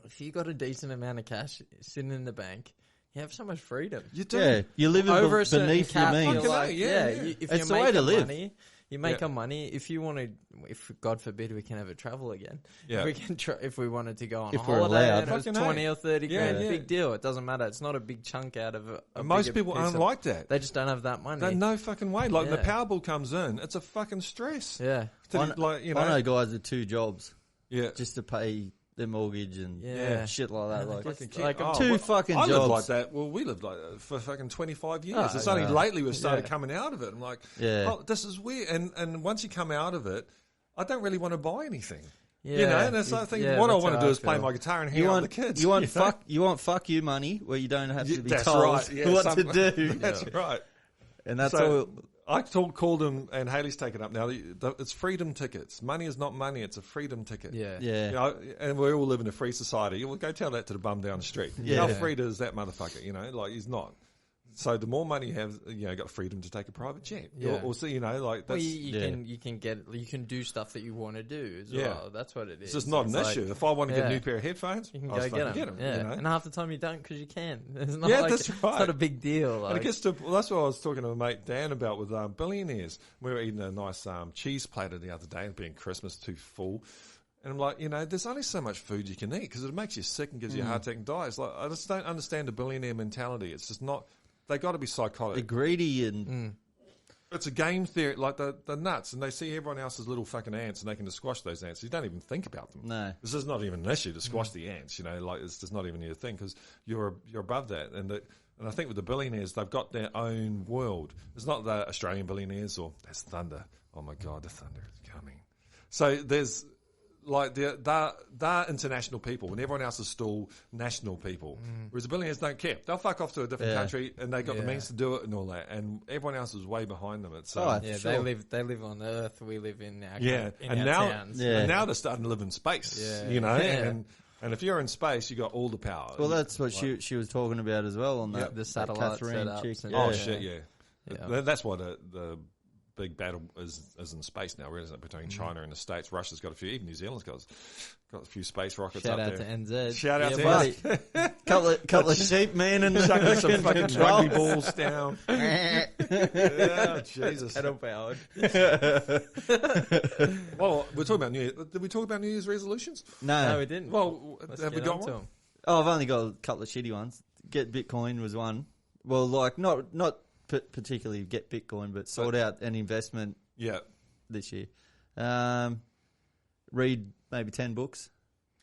if you got a decent amount of cash sitting in the bank, you have so much freedom. You do. Yeah, you're living over beneath your means. If it's the way to live. You make our money. If you want to, if God forbid we can ever travel again, we can if we wanted to go on a holiday and it was 20 or 30 grand, big deal. It doesn't matter. It's not a big chunk out of a most people aren't like that. They just don't have that money. No fucking way. Like when the power bill comes in, it's a fucking stress. Yeah. I know guys with 2 jobs. Yeah. Just to pay their mortgage and shit like that. Like I'm 2 fucking jobs. I lived like that. Well, we lived like that for fucking 25 years. It's only lately we've started coming out of it. I'm like, this is weird. And once you come out of it, I don't really want to buy anything. And it's like thinking, what I want to do is play my guitar and hang out with the kids. You want fuck you money where you don't have to be told what to do. That's right. And that's all. I called him, and Haley's taken up now. It's freedom tickets. Money is not money; it's a freedom ticket. Yeah. And we all live in a free society. We'll go tell that to the bum down the street. How free is that motherfucker? Like, he's not. So the more money you have, got freedom to take a private jet. Or so, like that's. Well, you can do stuff that you want to do as well. That's what it is. It's just not an issue. If I want to get a new pair of headphones, you can go get them. And half the time you don't because you can. It's not that's right. It's not a big deal. And it gets to that's what I was talking to my mate Dan about with billionaires. We were eating a nice cheese platter the other day, and being Christmas too full. And I'm like, there's only so much food you can eat because it makes you sick and gives you a heart attack and die. It's like, I just don't understand the billionaire mentality. It's just not. They got to be psychotic. They're greedy and it's a game theory, like the nuts, and they see everyone else as little fucking ants, and they can just squash those ants. You don't even think about them. No, this is not even an issue to squash the ants. Like it's just not even your thing because you're above that. And I think with the billionaires, they've got their own world. It's not the Australian billionaires or there's thunder. Oh my God, the thunder is coming. So there's. Like they're international people, and everyone else is still national people. Whereas the billionaires don't care; they'll fuck off to a different country, and they got the means to do it and all that. And everyone else is way behind them. It's they live on Earth. We live in our towns. And now they're starting to live in space. And if you're in space, you got all the power. Well, that's what she was talking about as well on that the satellite setups. Oh shit, that's why the big battle is in space now, isn't it, between China and the States. Russia's got a few, even New Zealand's got a few space rockets up there. Shout out to NZ. Shout out to NZ. couple of sheep, man, and chucking some fucking rugby balls down. Jesus. Pedal powered. Well, we're talking about New Year. Did we talk about New Year's resolutions? No, we didn't. Well, have we got one? Oh, I've only got a couple of shitty ones. Get Bitcoin was one. Well, like not particularly get Bitcoin, but sort out an investment this year. Read maybe 10 books.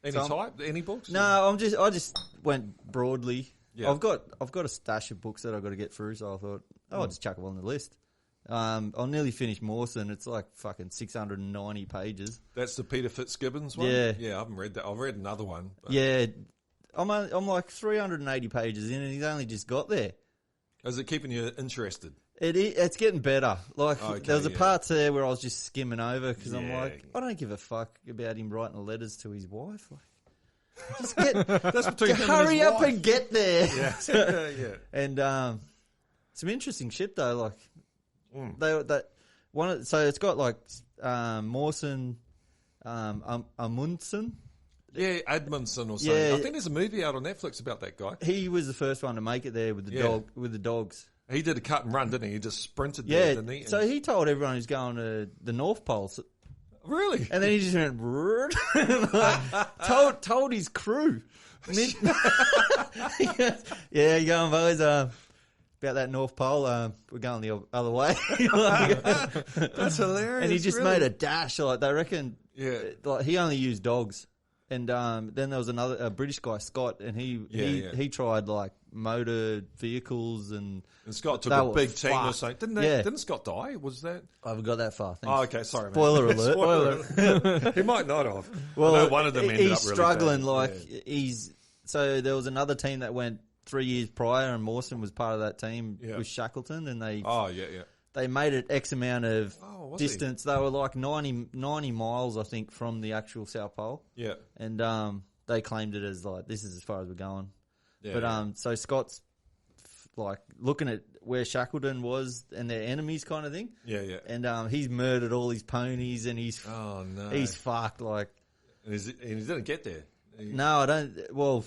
Any books? No, I just went broadly. Yeah. I've got a stash of books that I've got to get through, so I thought, I'll just chuck them on the list. I'll nearly finish Mawson. It's like fucking 690 pages. That's the Peter Fitzgibbons one? Yeah. Yeah, I haven't read that. I've read another one. Yeah. I'm like 380 pages in, and he's only just got there. Is it keeping you interested? It's getting better. Like, there was a yeah. part there where I was just skimming over because I'm Yeah. like, I don't give a fuck about him writing letters to his wife. Like, just get, That's between him and hurry his up wife. and get there. Yeah, yeah. And some interesting shit though. Like, so it's got like Mawson, Amundsen. Yeah, Edmondson or something. Yeah. I think there's a movie out on Netflix about that guy. He was the first one to make it there with the dogs. He did a cut and run, didn't he? He just sprinted Yeah, there, didn't he? so he told everyone who's going to the North Pole. Really? And then he just went, told his crew. Yeah, you going, boys? About that North Pole, we're going the other way. That's hilarious. And he just really. made a dash. Like, they reckon, Yeah. like, he only used dogs. And then there was a British guy, Scott, and he tried like motor vehicles and Scott took they a were big team or fucked. something. Didn't Scott die? Was that? I haven't got that far. Thanks. Oh, okay. Sorry, man. Spoiler alert. Spoiler. He might not have. Well, I know one of them ended he's up really struggling. bad. Like so there was another team that went 3 years prior, and Mawson was part of that team with Shackleton, and they they made it X amount of distance. They were like 90 miles, I think, from the actual South Pole. Yeah. And they claimed it as like, this is as far as we're going. Yeah, But so Scott's like looking at where Shackleton was and their enemies kind of thing. Yeah, yeah. And he's murdered all his ponies, and he's fucked. Like, and he didn't get there. no, I don't. Well,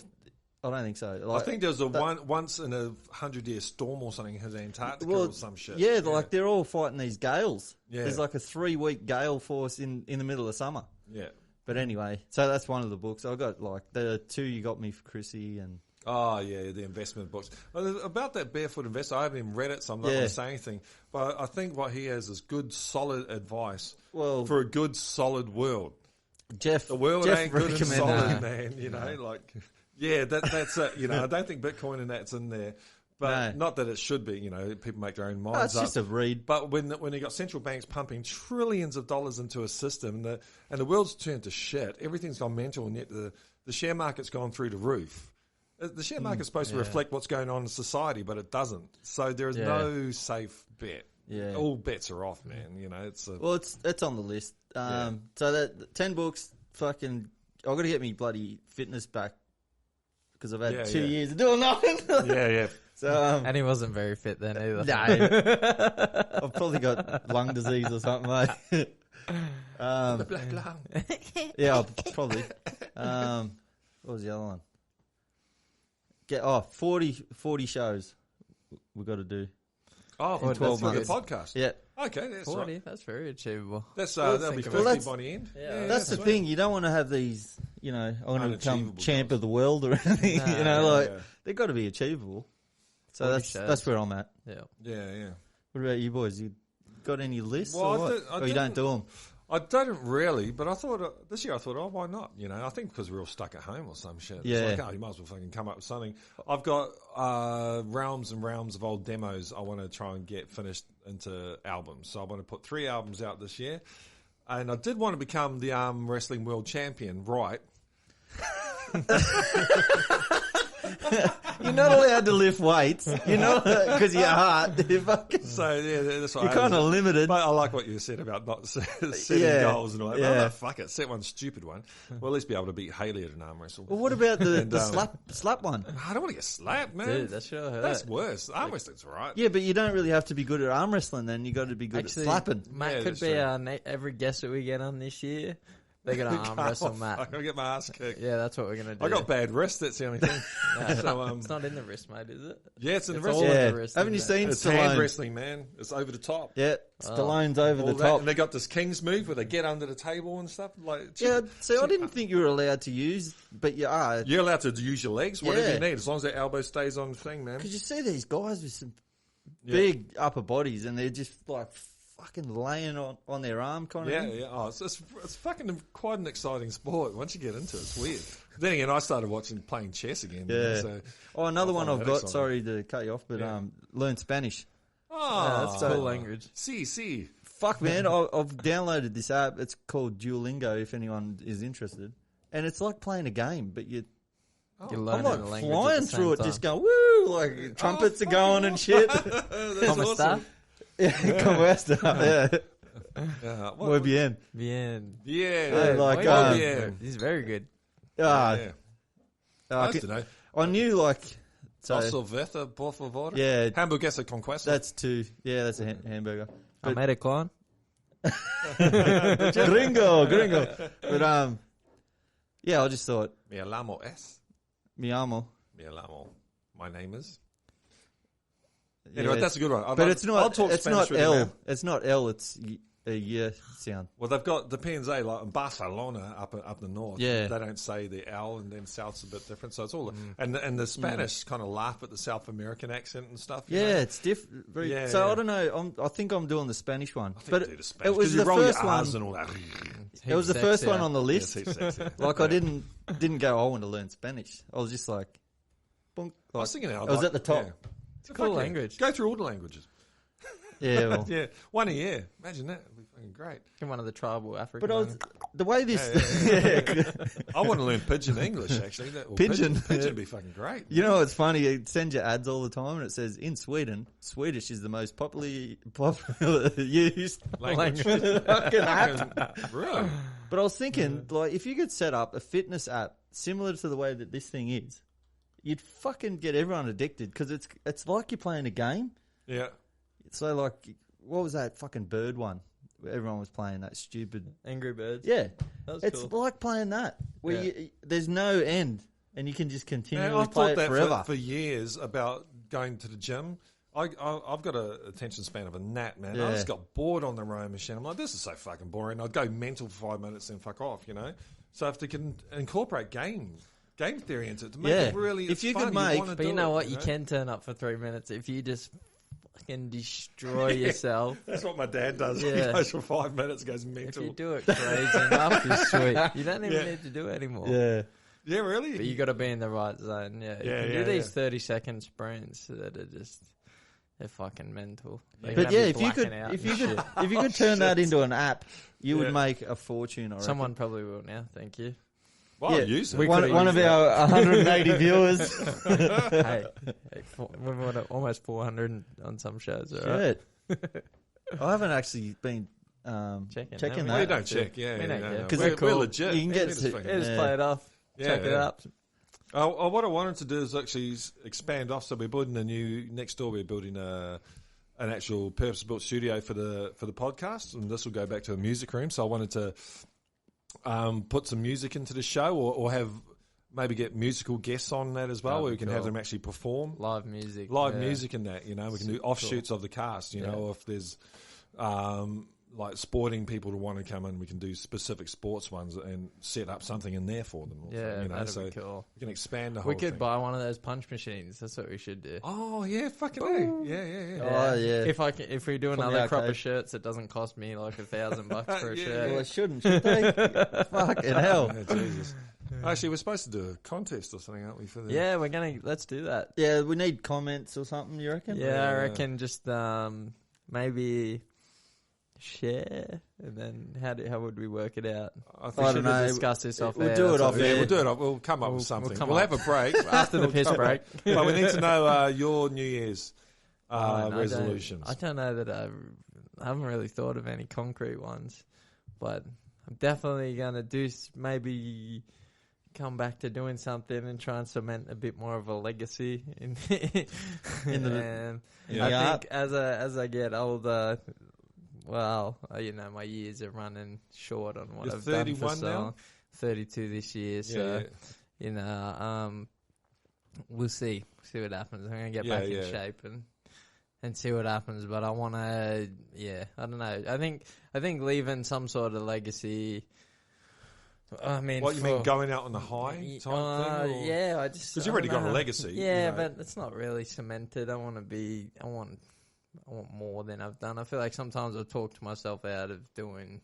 I don't think so. Like, I think there was once in a 100-year storm or something in Antarctica or some shit. Yeah, like they're all fighting these gales. Yeah. There's like a 3-week gale force in the middle of summer. Yeah. But anyway, so that's one of the books. I got like the two you got me for Chrissy and. Oh, yeah, the investment books. About that Barefoot Investor, I haven't even read it, so I'm not going to say anything. But I think what he has is good, solid advice for a good, solid world. The world ain't good and solid, man. You know, like, yeah, that's it. You know, I don't think Bitcoin and that's in there. But not that it should be, you know, people make their own minds up. It's just a read. But when you got central banks pumping trillions of dollars into a system and the world's turned to shit, everything's gone mental, and yet the share market's gone through the roof. The share market's supposed to reflect what's going on in society, but it doesn't. So there is no safe bet. Yeah. All bets are off, man. You know, it's on the list. So that 10 books, fucking, I've got to get me bloody fitness back because I've had 2 years of doing nothing. yeah. So, and he wasn't very fit then either. No. I've probably got lung disease or something, mate. The black lung. Yeah, probably. What was the other one? 40 shows we've got to do. Oh, for 12 the months. podcast. Yeah. Okay, that's 40, right. that's very achievable. That'll be 50 by the end. Yeah. That's the thing. You don't want to have these, you know, I want to become Unachievable champ goals. of the world or anything. No, you know, yeah. they've got to be achievable. So that's where I'm at. Yeah. Yeah. What about you boys? You got any lists Well, or I what? did- I Or you don't didn't- do them? I don't really, but I thought this year, oh, why not? You know, I think because we're all stuck at home or some shit. Yeah. It's like, oh, you might as well fucking come up with something. I've got realms and realms of old demos I want to try and get finished into albums. So I want to put 3 albums out this year. And I did want to become the arm wrestling world champion, right? You're not allowed to lift weights. You're not, because your heart. You're fucking, So, yeah, that's what you're kind of limited. But I like what you said about not setting goals and all that. Yeah. Oh, fuck it, set one stupid one. Well, at least be able to beat Haley at an arm wrestle. Well, what about the slap one? I don't want to get slapped, man. Dude, that sure hurt. That's worse. Arm wrestling's right. Yeah, but you don't really have to be good at arm wrestling then. You got to be good Actually, at slapping. Matt Yeah, could that's be true. our every guest that we get on this year. They're going to arm wrestle Matt. I'm going to get my ass kicked. Yeah, that's what we're going to do. I got bad wrist, that's the only thing. So, It's not in the wrist, mate, is it? yeah, it's in the It's wrist. all in Yeah. the wrist. Haven't you isn't it? seen It's hand Stallone? wrestling, man. It's over the top. Yeah, Stallone's over All the that. top. And they got this King's move where they get under the table and stuff. Like, Yeah, so I didn't think you were allowed to use, but you are. You're allowed to use your legs, whatever Yeah. you need, as long as that elbow stays on the thing, man. Because you see these guys with some big upper bodies, and they're just like fucking laying on their arm kind of Yeah, thing. yeah. Oh, it's fucking quite an exciting sport. Once you get into it, it's weird. Then again, I started playing chess again. Yeah. You know, so Oh, another I one find I've that got. exciting. Sorry to cut you off, but learn Spanish. Oh, That's a cool language. See. Fuck, man, I've downloaded this app. It's called Duolingo. If anyone is interested, and it's like playing a game, but You're I'm learning like the language flying at the through same it, time. just going woo, like trumpets are going and shit. That's ¿Cómo está? awesome. Como esta? Muy bien. Bien. Yeah. Like, He's very good. I don't know. I knew, like... Dos cerveza, por favor. Yeah. Hamburguesa con queso. That's two. Yeah, that's a hamburger. But, American. gringo. But, yeah, I just thought... Mi llamo es. Mi amo. Mi llamo. My name is. Yeah, anyway, that's a good one. But it's not. I'll talk it's Spanish not with you L. now. It's not L. It's a yeah sound. Well, they've got depends. Like in Barcelona, up the north, Yeah. they don't say the L, and then South's a bit different. So it's all and the Spanish kind of laugh at the South American accent and stuff. You know? It's different. I don't know. I think I'm doing the Spanish one, but it was you the roll first your one. R's and all that. It was the first one on the list. Like I didn't go. I want to learn Spanish. I was just like, bonk, I was thinking, I was at the top. Yeah. It's a cool language. Go through all the languages. Yeah, well. Yeah, one a year. Imagine that. It'd be fucking great. In one of the tribal African. But the way this, I want to learn Pidgin English actually. Pidgin would be fucking great. You know, it's funny. It sends you ads all the time, and it says in Sweden, Swedish is the most popular used Language. fucking app. Really? But I was thinking, like, if you could set up a fitness app similar to the way that this thing is, you'd fucking get everyone addicted because it's like you're playing a game. Yeah. So, like, what was that fucking bird one? Everyone was playing that stupid... Angry Birds. Yeah. That was it's cool. like playing that, where there's no end, and you can just continually I've play thought it that forever. for years about going to the gym. I've got an attention span of a gnat, man. Yeah. I just got bored on the rowing machine. I'm like, this is so fucking boring. I'd go mental for 5 minutes and fuck off, you know? So if they can incorporate game theory into it to make it really if you fun, could make... But you know what? You can turn up for 3 minutes if you just fucking destroy yourself. That's what my dad does. Yeah. He goes for 5 minutes, goes If mental. you do it crazy enough, you're sweet. You don't even need to do it anymore. Yeah. Yeah, really? But you got to be in the right zone. Yeah. You can do these 30-second sprints that are just... They're fucking mental. But yeah, if you could turn that into an app, you would make a fortune. I reckon. Someone probably will now. Thank you. Well, I'll use it. One of our 180 viewers. Hey, we're almost 400 on some shows. All right? Shit. I haven't actually been checking that. We don't check, yeah. Because we're legit. You can get Just play it off. Check it up. What I wanted to do is actually expand off. So we're building next door. We're building an actual purpose-built studio for the podcast, and this will go back to a music room. So I wanted to put some music into the show, or have maybe get musical guests on that as well, where we can have them actually perform live music in that. You know, we can do offshoots of the cast. You know, or if there's like sporting people to want to come in, we can do specific sports ones and set up something in there for them. Yeah, you know, that'd be cool. We can expand the whole We could thing. buy one of those punch machines. That's what we should do. Oh yeah, fucking A. Yeah. Oh yeah. If we do another crop of shirts, it doesn't cost me like $1,000 for a shirt. Well, it shouldn't, should they? Fucking hell. Yeah, Jesus. Actually, we're supposed to do a contest or something, aren't we? For the... Yeah, let's do that. Yeah, we need comments or something, you reckon? Yeah, I reckon just maybe share, and then how would we work it out? I don't know. Discuss this off. We'll do it off. Yeah, we'll do it. We'll come up with something. We'll have a break after the piss break. But we need to know your New Year's resolutions. I don't know that I haven't really thought of any concrete ones, but I'm definitely gonna maybe come back to doing something and try and cement a bit more of a legacy in the. I think as I get older. Well, my years are running short on what I've done for so long. 32 this year, so we'll see what happens. I'm gonna get back in shape and see what happens. But I want to, I don't know. I think leaving some sort of legacy. I mean, what you mean going out on the high type thing? Yeah, I just because you've already got a legacy. Yeah, but it's not really cemented. I want more than I've done. I feel like sometimes I've talked to myself out of doing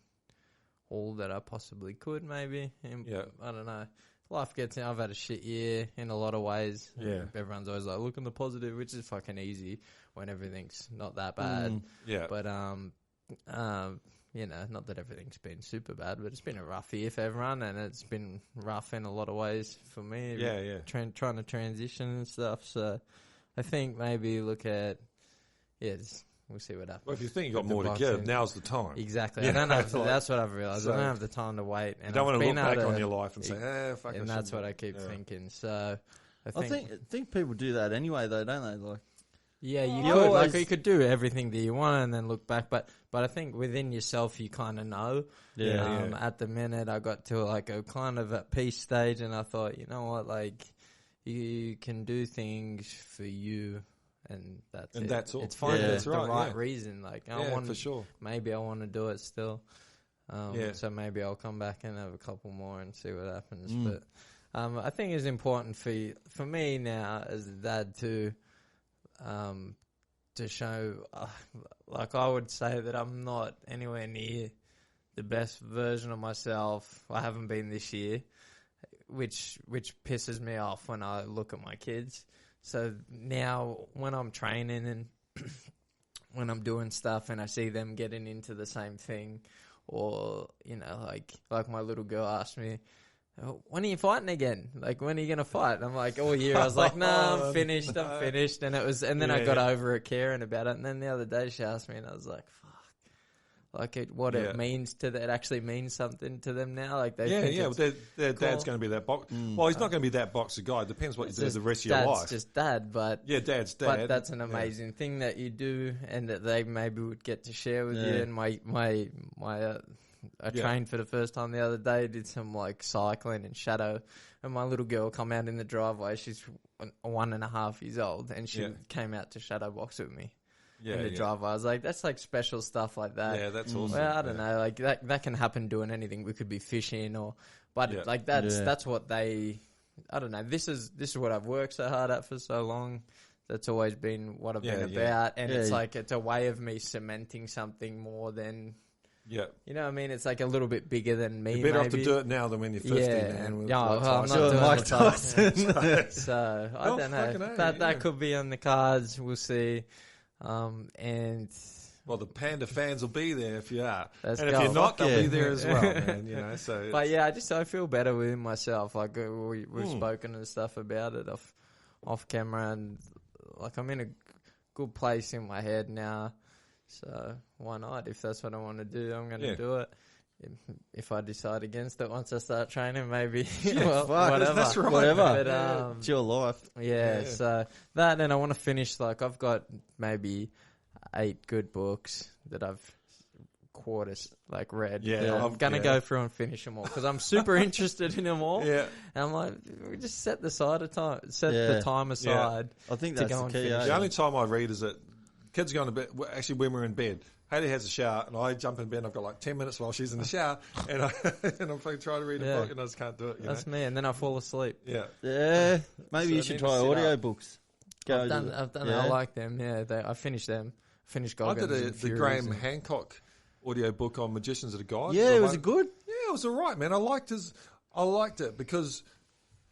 all that I possibly could, maybe. And I don't know. Life gets in. I've had a shit year in a lot of ways. Yeah. Everyone's always like, look on the positive, which is fucking easy when everything's not that bad. Yeah. But, not that everything's been super bad, but it's been a rough year for everyone, and it's been rough in a lot of ways for me. Yeah. Trying to transition and stuff. So I think maybe look at, just we'll see what happens. Well, if you think you got more to give, now's the time. Exactly. I don't have to, that's what I've realised. I don't have the time to wait. And you don't want to look back on your life and say, fuck it. And that's what I keep thinking. So I think people do that anyway, though, don't they? Like, yeah, you could. Like, you could do everything that you want and then look back, but I think within yourself you kind of know. Yeah. At the minute, I got to like a kind of at peace stage, and I thought, you know what, like you can do things for you, and that's all. It's fine. That's the right reason. Like I want for sure. Maybe I want to do it still. So maybe I'll come back and have a couple more and see what happens. But I think it's important for me now as a dad to show, like I would say that I'm not anywhere near the best version of myself. I haven't been this year, which pisses me off when I look at my kids. So now when I'm training and when I'm doing stuff and I see them getting into the same thing, or, you know, like my little girl asked me, when are you fighting again? Like, when are you going to fight? And I'm like, all year I was like, no, I'm finished. And then I got over it caring about it. And then the other day she asked me and I was like, fuck. Like it means to that, it actually means something to them now. Like they their dad's going to be that box. Well, he's not going to be that boxer guy. It depends what you do the rest of your life. Dad's just dad, but dad's dad. But that's an amazing thing that you do, and that they maybe would get to share with you. And I trained for the first time the other day. Did some like cycling and shadow, and my little girl come out in the driveway. She's 1.5 years old, and she came out to shadow box with me. In the driveway. I was like, that's like special stuff like that. Yeah, that's awesome. Well, I don't know, like that can happen doing anything. We could be fishing like that's what they, I don't know. This is what I've worked so hard at for so long. That's always been what I've been about. And it's like, it's a way of me cementing something more than, you know what I mean? It's like a little bit bigger than me. You're better off to do it now than when you're 50. I'm not doing Mike Tyson. So I don't know. That could be on the cards. We'll see. And well, the Panda fans will be there if you are, and if you're not, they'll be there as well, man. You know, so. But I feel better within myself. Like we've spoken and stuff about it off camera, and like I'm in a good place in my head now. So why not? If that's what I want to do, I'm going to do it. If I decide against it once I start training, maybe whatever. That's right. Whatever. But, it's your life. Yeah. So that, and I want to finish. Like I've got maybe 8 good books that I've read. Yeah. I'm gonna go through and finish them all because I'm super interested in them all. Yeah. And I'm like, we just set the time aside. I think that's the key. The only time I read is that kids go to bed. Actually, when we're in bed. Haley has a shower, and I jump in bed, and I've got like 10 minutes while she's in the shower, and I'm trying to read a book, and I just can't do it. That's me, and then I fall asleep. Yeah. Maybe you should try audiobooks. I've done it. I like them, I finished them. Finished Goggins. I did the Graham Hancock audiobook on Magicians of the Gods. Yeah, was it good? Yeah, it was all right, man. I liked it because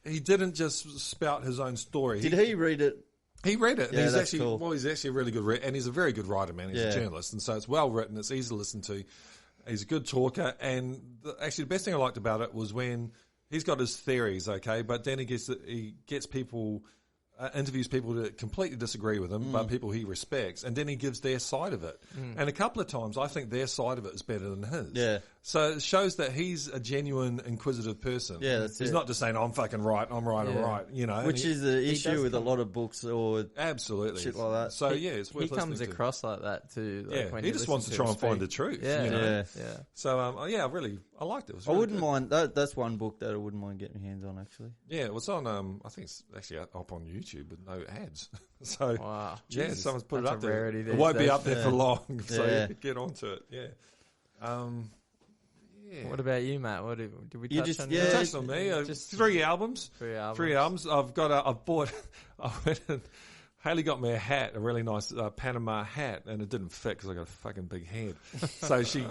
he didn't just spout his own story. Did he read it? He read it. And yeah, he's that's actually cool. Well, he's actually a really good and he's a very good writer, man. He's a journalist, and so it's well written. It's easy to listen to. He's a good talker, and actually the best thing I liked about it was when he's got his theories, okay, but then he gets people. Interviews people that completely disagree with him, but people he respects, and then he gives their side of it. And a couple of times, I think their side of it is better than his. Yeah. So it shows that he's a genuine, inquisitive person. Yeah, that's He's not just saying, I'm fucking right, I'm right, I'm right, you know. Which is the issue with a lot of books or absolutely shit like that. So, it's worth listening to. He comes across like that, too. Like when he just wants to try and find the truth. You know? So, I liked it. I wouldn't mind, that's one book that I wouldn't mind getting my hands on, actually. Yeah, it was on, I think it's actually up on YouTube, but no ads. So, wow. Someone's put it up there. It won't be up there for long, so get onto it, What about you, Matt? What did we touch on? You touched on me. Just 3 albums. 3 albums. 3 albums. I went and Haley got me a really nice Panama hat, and it didn't fit because I got a fucking big head. So she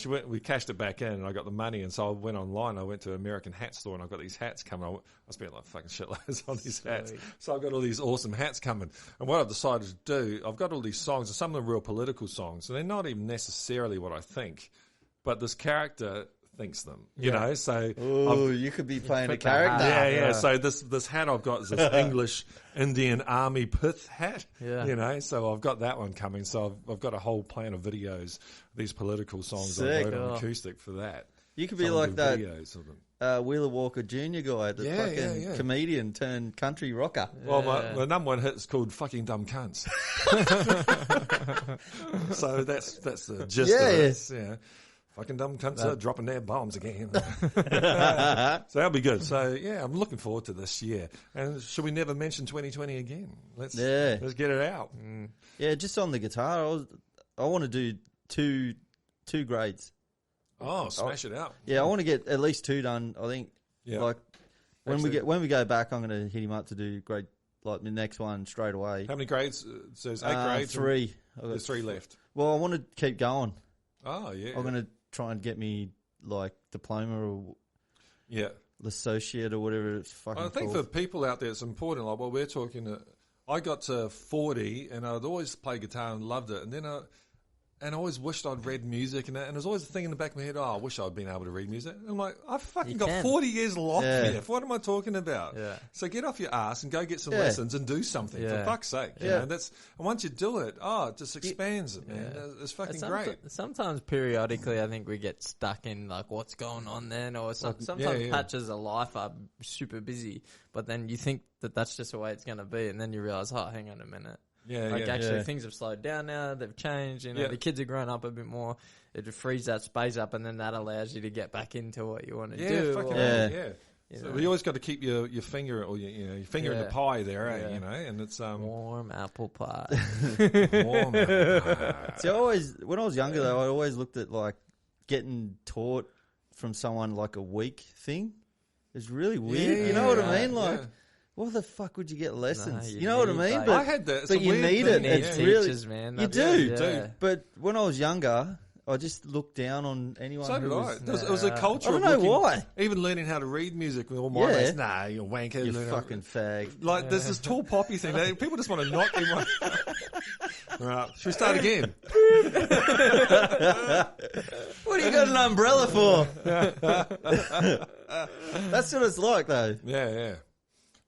went. We cashed it back in, and I got the money, and so I went online. I went to an American hat store, and I got these hats coming. I spent like fucking shitloads on these hats. So I've got all these awesome hats coming. And what I've decided to do, I've got all these songs, and some of them are real political songs, and they're not even necessarily what I think. But this character thinks them. You know, so you could be playing a character. Yeah. So this hat I've got is this English Indian Army pith hat. Yeah. You know, so I've got that one coming. So I've got a whole plan of videos, these political songs I wrote on acoustic for that. You could be like that Wheeler Walker Jr. guy, the fucking comedian turned country rocker. Well, my number one hit is called "Fucking Dumb Cunts." So that's the gist of it. Yeah. Fucking dumb cunts are dropping their bombs again. So that'll be good. So yeah, I'm looking forward to this year. And should we never mention 2020 again? Let's get it out. Yeah, just on the guitar, I want to do two grades. Oh, smash it out. Yeah, I want to get at least 2 done. I think. Yeah. Like when we go back, I'm going to hit him up to do grade like the next one straight away. How many grades? So there's 8 grades. 3. There's 3 left. Well, I want to keep going. Oh yeah. I'm going to try and get me like diploma or associate or whatever it's fucking I think called. for people out there, it's important. Like what we're talking. I got to 40 and I'd always play guitar and loved it, and then I always wished I'd read music and that. And there's always a thing in the back of my head, I wish I'd been able to read music. And I'm like, I've fucking got 40 years locked here. What am I talking about? Yeah. So get off your ass and go get some lessons and do something, for fuck's sake. You know, and once you do it, it just expands it, man. It's fucking great. Sometimes periodically I think we get stuck in like what's going on then, or sometimes patches of life are super busy, but then you think that that's just the way it's going to be, and then you realise, hang on a minute. Actually, things have slowed down now. They've changed. You know, the kids have grown up a bit more. It frees that space up, and then that allows you to get back into what you want to do. So you always got to keep your finger or your finger in the pie there, you know. And it's warm apple pie. Warm apple pie. See, when I was younger though, I always looked at like getting taught from someone like a week thing. It's really weird. You know what I mean? Like. Why the fuck would you get lessons? You know what I mean? But I had that. But you need it. It's teachers, man. You do. But when I was younger, I just looked down on anyone. So did I. It was a culture. I don't know why. Even learning how to read music with all my mates. Nah, you're wanker. You fucking fag. Like there's this tall poppy thing. People just want to knock everyone. Right. Should we start again? What do you got an umbrella for? That's what it's like, though. Yeah.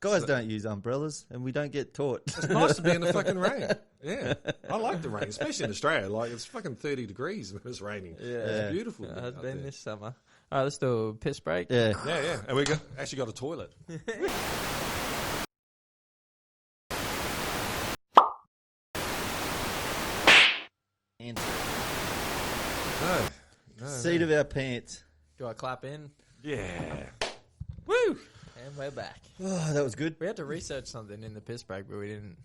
Guys don't use umbrellas, and we don't get taught. It's nice to be in the fucking rain. Yeah. I like the rain, especially in Australia. Like, it's fucking 30 degrees when it's raining. Yeah. It's beautiful. It's been this summer. All right, let's do a piss break. Yeah. And we actually got a toilet. No. Seat of our pants. Do I clap in? Yeah. Woo! And we're back. Oh, that was good. We had to research something in the piss break, but we didn't.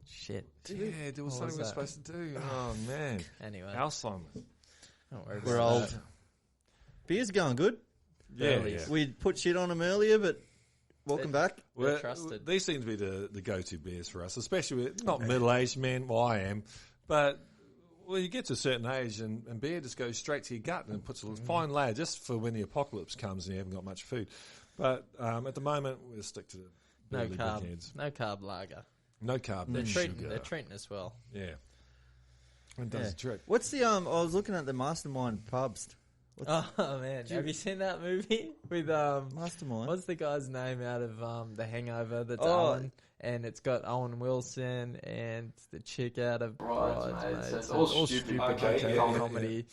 Shit. Yeah, there was something we were supposed to do. Oh, man. Anyway. Alzheimer's. We're old. Beer's going good. Yeah. We put shit on them earlier, but welcome back. We're trusted. These seem to be the go-to beers for us, especially with not middle-aged men. Well, I am. But... Well, you get to a certain age and beer just goes straight to your gut and puts a fine layer just for when the apocalypse comes and you haven't got much food. But at the moment, we'll stick to the Burliegh Big Heads. No carb lager. No carb, they're sugar. They're treating us well. Yeah. It does the trick. What's the, I was looking at the Mastermind pubs. Oh, man. Have you seen that movie with, Mastermind? What's the guy's name out of, The Hangover that's Owen? And it's got Owen Wilson and the chick out of Bridesmaids. It's all stupid comedy.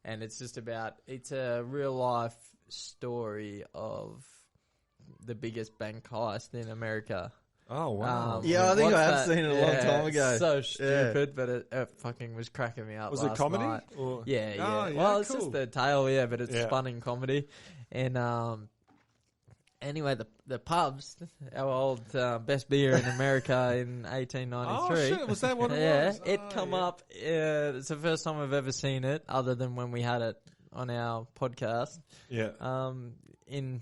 And it's just about, it's a real life story of the biggest bank heist in America. Oh, wow. I think I have seen it a long time ago. It's so stupid, but it fucking was cracking me up. Was it comedy? Or? Yeah. Well, it's just the tale, but it's fun in comedy. And, anyway, the pubs, our old best beer in America in 1893. Oh, shit. Was that what it was? It come up. It's the first time I've ever seen it, other than when we had it on our podcast. Yeah. In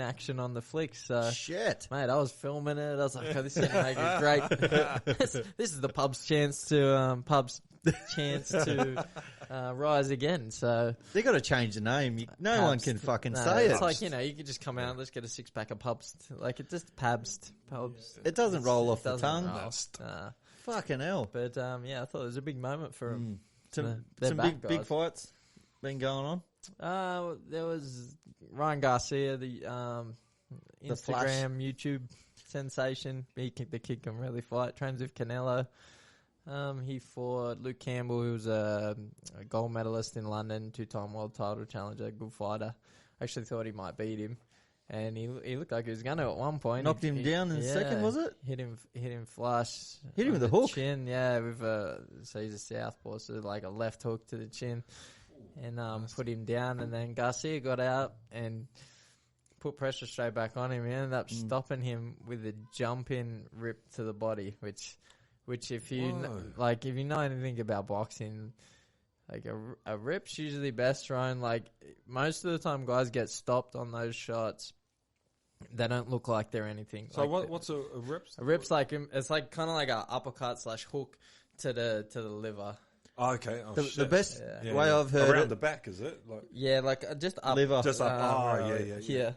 action on the flicks. So, shit, mate, I was filming it. I was like, this is gonna make it great. This is the pub's chance to rise again. So they got to change the name. No one can fucking say it. It's like, you could just come out. Let's get a 6-pack of pubs. Like it just pubs. It doesn't roll off the tongue. Fucking hell. But I thought it was a big moment for them. Some big fights. been going on? There was Ryan Garcia, the Flash. Instagram, YouTube sensation. The kid can really fight. Trains with Canelo. He fought Luke Campbell, who was a gold medalist in London, 2-time world title challenger, good fighter. Actually thought he might beat him, and he looked like he was going to at one point. Knocked him down in the second, was it? Hit him flush. Hit him with a hook. Chin, with so he's a southpaw, so like a left hook to the chin, and put him down. And then Garcia got out and put pressure straight back on him. He ended up stopping him with a jumping rip to the body, which if you if you know anything about boxing, like a rip's usually best thrown. Like most of the time, guys get stopped on those shots. They don't look like they're anything. So like what's a rip? A rip's like it's like kind of like a uppercut / hook to the liver. Oh, okay. Oh, the best way I've heard around the back, is it? Like just up, liver, just up. Yeah.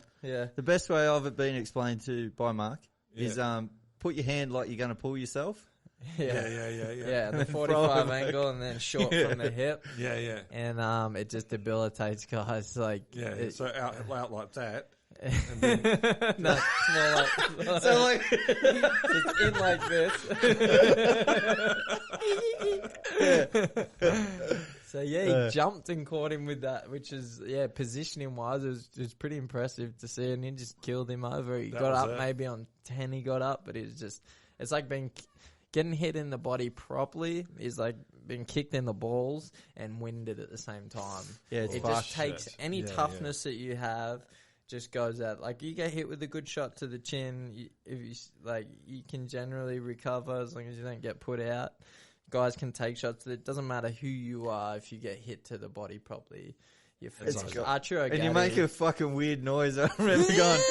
The best way I've been explained to by Mark is put your hand like you're going to pull yourself. Yeah, the 45 angle and then short from the hip. Yeah. And it just debilitates guys. Like so out like that. And then no, it's more like so like it's in like this. So he jumped and caught him with that, which is positioning wise, it was pretty impressive to see, and he just killed him over. He got up maybe on 10. He got up, but it's like getting hit in the body properly is like being kicked in the balls and winded at the same time. Yeah, it just takes any toughness that you have. Just goes out. Like you get hit with a good shot to the chin, you can generally recover as long as you don't get put out. Guys can take shots. It doesn't matter who you are. If you get hit to the body properly, you're finished. And you make a fucking weird noise. I remember going.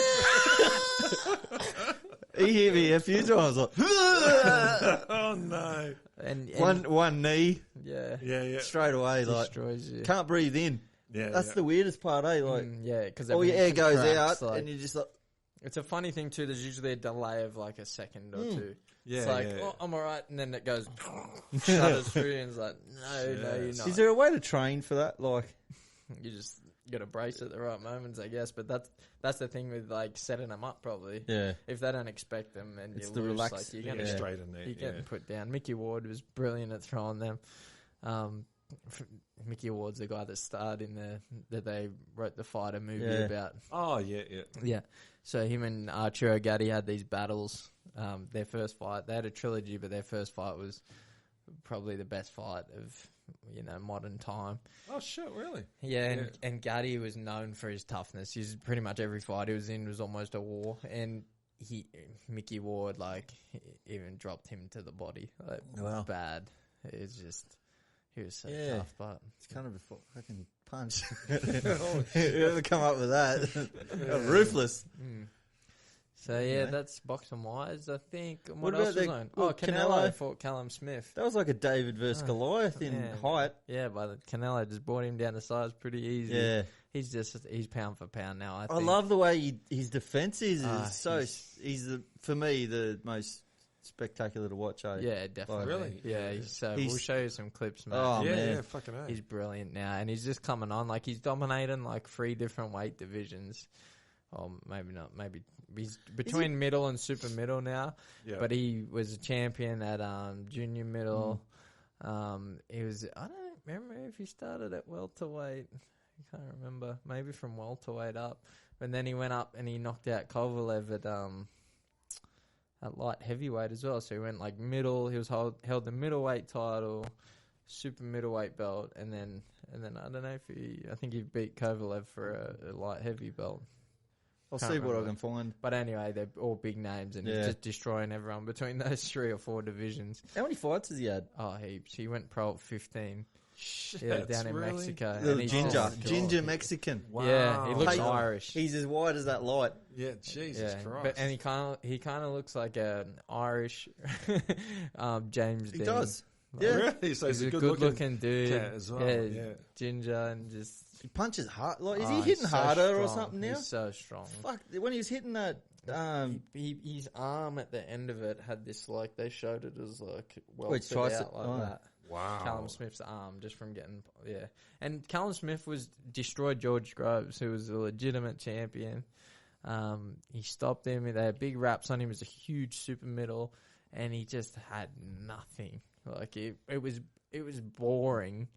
He hit me a few times. Like, oh no! And one knee. Yeah. Straight away, destroys you. Can't breathe in. Yeah, that's the weirdest part, eh? Like, because all your air goes out, and you just like. It's a funny thing too. There's usually a delay of like a second or two. Yeah, it's like, I'm alright, and then it goes shutters through, and it's like, no, you're not. Is there a way to train for that? Like, you just got to brace at the right moments, I guess. But that's the thing with like setting them up properly. Yeah. If they don't expect them, and it's you the lose, relax, like you're getting straight in there. You're getting put down. Mickey Ward was brilliant at throwing them. Mickey Ward's the guy that starred in that they wrote the Fighter movie about. Oh yeah. So him and Arturo Gatti had these battles. Their first fight, they had a trilogy, but their first fight was probably the best fight of modern time. Oh shit, really? Yeah, and Gatti was known for his toughness. He's pretty much every fight he was in was almost a war, and Mickey Ward even dropped him to the body. Bad. It's just. He was so tough, but it's kind of a fucking punch. You ever come up with that? Ruthless. So that's boxing wise, I think. What about else was on? Canelo fought Callum Smith. That was like a David versus Goliath in height. Yeah, but Canelo just brought him down to size pretty easy. Yeah, he's pound for pound now. I love the way his defense is. For me the most spectacular to watch. Yeah, definitely. Really? Yeah, we'll show you some clips, man. Oh, man. Yeah, fucking hell. He's brilliant now, and he's just coming on. Like, he's dominating, 3 different weight divisions. Or maybe not. Maybe he's between middle and super middle now. Yeah. But he was a champion at junior middle. He was... I don't remember if he started at welterweight. I can't remember. Maybe from welterweight up. And then he went up and he knocked out Kovalev at light heavyweight as well. So he went middle. He was held the middleweight title, super middleweight belt, and then I don't know if I think he beat Kovalev for a light heavy belt. I'll see what I can find. But anyway, they're all big names, and he's just destroying everyone between those 3 or 4 divisions. How many fights has he had? Oh, heaps. He went pro at 15. Shit, down in Mexico. Little ginger Mexican. Wow. Yeah, he looks Irish. He's as white as that light. Yeah, Jesus Christ. But he kind of looks like an Irish James Dean. He does. Yeah, really? So he's a good looking dude as well. Yeah, ginger and just he punches hard. Is he hitting harder strong. Or something now? He's so strong. Fuck, when he was hitting that. His arm at the end of it had this they showed it as welted out that. Wow. Callum Smith's arm just from getting, And Callum Smith destroyed George Groves, who was a legitimate champion. He stopped him. They had big raps on him. He was a huge super middle, and he just had nothing. Like it was boring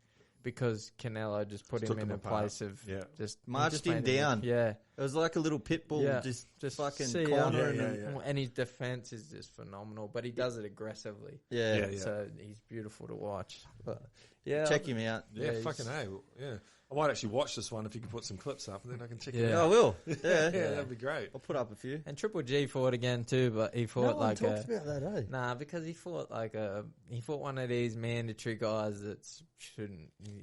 because Canelo just put him in a place of just marched him down. Yeah, it was like a little pit bull, just fucking cornering him. And his defense is just phenomenal, but he does it aggressively. So he's beautiful to watch. But check him out. Yeah, fucking A. Yeah. I might actually watch this one if you can put some clips up, and then I can check it out. I will. Yeah, that'd be great. I'll put up a few. And Triple G fought again too, but he fought no one talks about that, eh? Nah, because he fought one of these mandatory guys that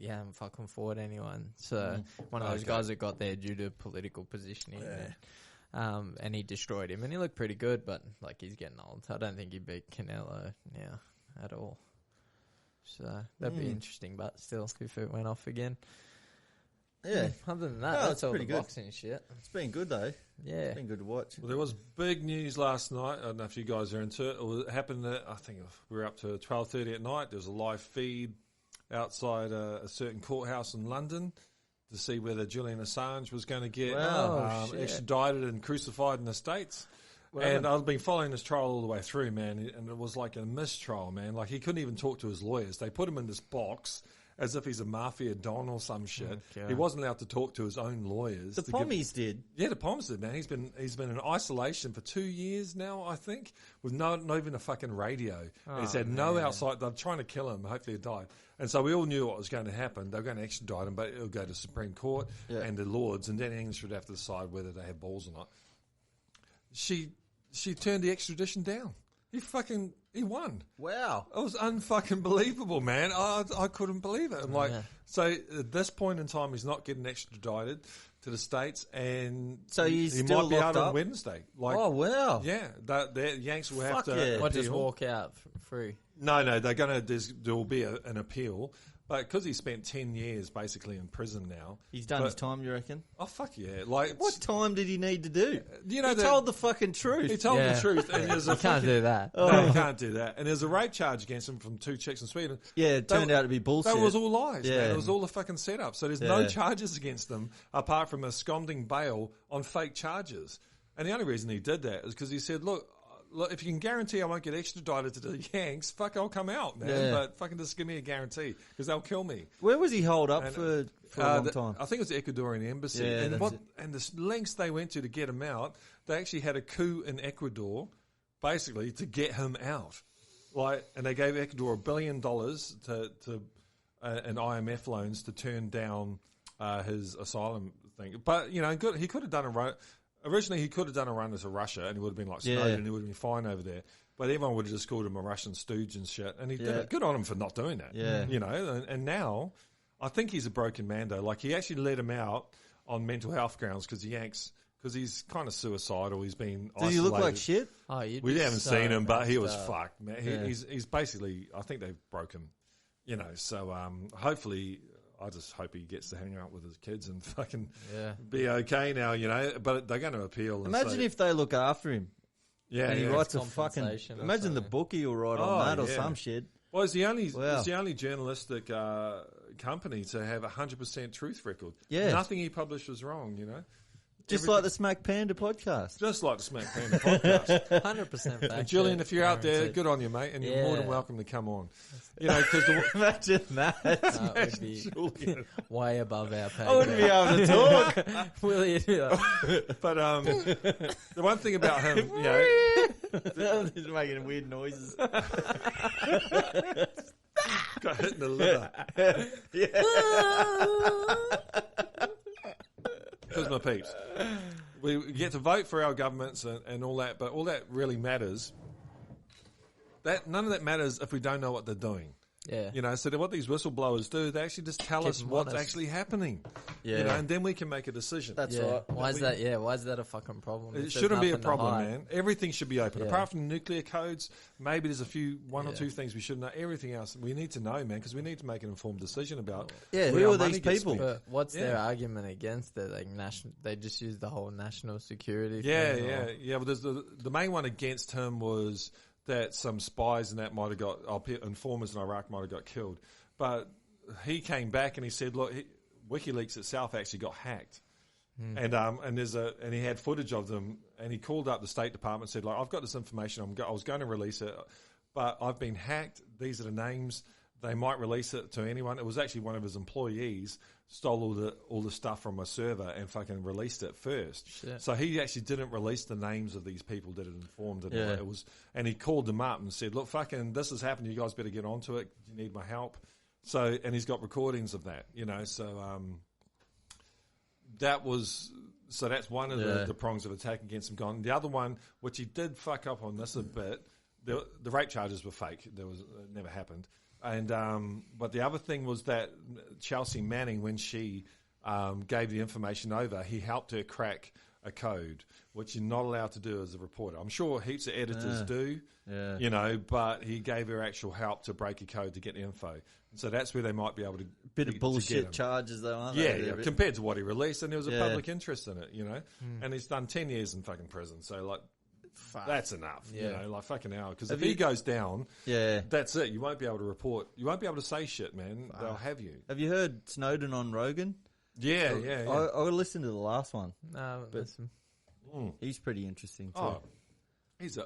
you haven't fucking fought anyone. So one of those guys that got there due to political positioning. Yeah. And he destroyed him, and he looked pretty good, but like he's getting old. I don't think he beat Canelo now at all. So that'd be interesting, but still, if it went off again. Yeah. Other than that, that's all the boxing shit. It's been good though. Yeah. It's been good to watch. Well, there was big news last night. I don't know if you guys are into it. It happened that I think we were up to 12:30 at night. There was a live feed outside a certain courthouse in London to see whether Julian Assange was going to get extradited and crucified in the States. And I've been following this trial all the way through, man, and it was like a mistrial, man. Like he couldn't even talk to his lawyers. They put him in this box as if he's a mafia don or some shit. He wasn't allowed to talk to his own lawyers. The Pommies did. Yeah, the Pommies did, man. He's been in isolation for 2 years now, I think, with not even a fucking radio. He's had no outside. They're trying to kill him. Hopefully he died. And so we all knew what was going to happen. They were going to extradite him, but it'll go to Supreme Court and the Lords, and then England should have to decide whether they have balls or not. She turned the extradition down. He won. Wow. It was unfucking believable, man. I couldn't believe it. So at this point in time, he's not getting extradited to the States, and so he might be out on Wednesday. Oh, wow. Yeah, the Yanks will have to just walk out free. No, they're going to, there will be an appeal. But because he spent 10 years basically in prison now. He's done his time, you reckon? Oh, fuck yeah. Like, what time did he need to do? You know, he told the fucking truth. He told the truth. And you can't do that. No, you can't do that. And there's a rape charge against him from 2 chicks in Sweden. Yeah, it turned out to be bullshit. That was all lies, man. It was all a fucking setup. So there's no charges against them apart from a absconding bail on fake charges. And the only reason he did that is because he said, look, if you can guarantee I won't get extradited to the Yanks, fuck, I'll come out, man. Yeah. But fucking just give me a guarantee because they'll kill me. Where was he holed up for a long time? I think it was the Ecuadorian embassy. Yeah, and the lengths they went to get him out, they actually had a coup in Ecuador, basically, to get him out. And they gave Ecuador $1 billion to and IMF loans to turn down his asylum thing. But, you know, he could have done a run. Originally, he could have done a run as a Russia, and he would have been like Snowden, and he would have been fine over there. But everyone would have just called him a Russian stooge and shit, and he did it. Good on him for not doing that. Yeah. You know, and now, I think he's a broken man, though. Like, he actually let him out on mental health grounds because he's kind of suicidal. He's been isolated. Does he look like shit? Oh, we haven't seen him, but he was fucked, man. He's basically, I think they've broke him. You know, so hopefully... I just hope he gets to hang out with his kids and fucking be okay now, you know. But they're going to appeal. Imagine if they look after him. Yeah, and he writes a fucking. Imagine the bookie will write on that or some shit. Well, it's the only journalistic company to have 100% truth record. Yeah, nothing he published was wrong, you know. Just like the Smack Panda podcast. Just like the Smack Panda podcast. 100% fact. Julian, if you're out there, good on you, mate, and you're more than welcome to come on. You know, because imagine that. Would be way above our pay. I wouldn't be able to talk. Willie, but the one thing about him, you know, he's making weird noises. Got hit in the liver. Because my peeps, we get to vote for our governments and all that, but all that really matters. None of that matters if we don't know what they're doing. Yeah. You know, so what these whistleblowers do, they actually just tell us what's actually happening. Yeah. You know, and then we can make a decision. That's right. Why is that a fucking problem? It shouldn't be a problem, man. Everything should be open. Apart from nuclear codes, maybe there's one or two things we should know. Everything else we need to know, man, because we need to make an informed decision about who are these people? But what's their argument against it? Like they just use the whole national security thing. Yeah. Well, there's the main one against him was that some spies and that might have got, informers in Iraq might have got killed. But he came back and he said, look, WikiLeaks itself actually got hacked. And he had footage of them, and he called up the State Department and said, like, I've got this information, I was going to release it, but I've been hacked. These are the names. They might release it to anyone. It was actually one of his employees stole all the stuff from a server and fucking released it first. Shit. So he actually didn't release the names of these people that had informed it. Yeah. And he called them up and said, look, fucking, this has happened. You guys better get onto it. You need my help. So, and he's got recordings of that, so, that's one of the prongs of attack against him gone. The other one, which he did fuck up on this a bit, the rape charges were fake. It never happened. And but the other thing was that Chelsea Manning, when she gave the information over, he helped her crack a code, which you're not allowed to do as a reporter. I'm sure heaps of editors do, but he gave her actual help to break a code to get the info. So that's where they might be able to bit of bullshit charges, though, aren't they? Yeah, compared to what he released, and there was a public interest in it, and he's done 10 years in fucking prison. So like. That's enough, like fucking hell. Because if he goes down, that's it. You won't be able to report. You won't be able to say shit, man. They'll have you. Have you heard Snowden on Rogan? Yeah. I listened to the last one. No, listen. He's pretty interesting too. Oh, he's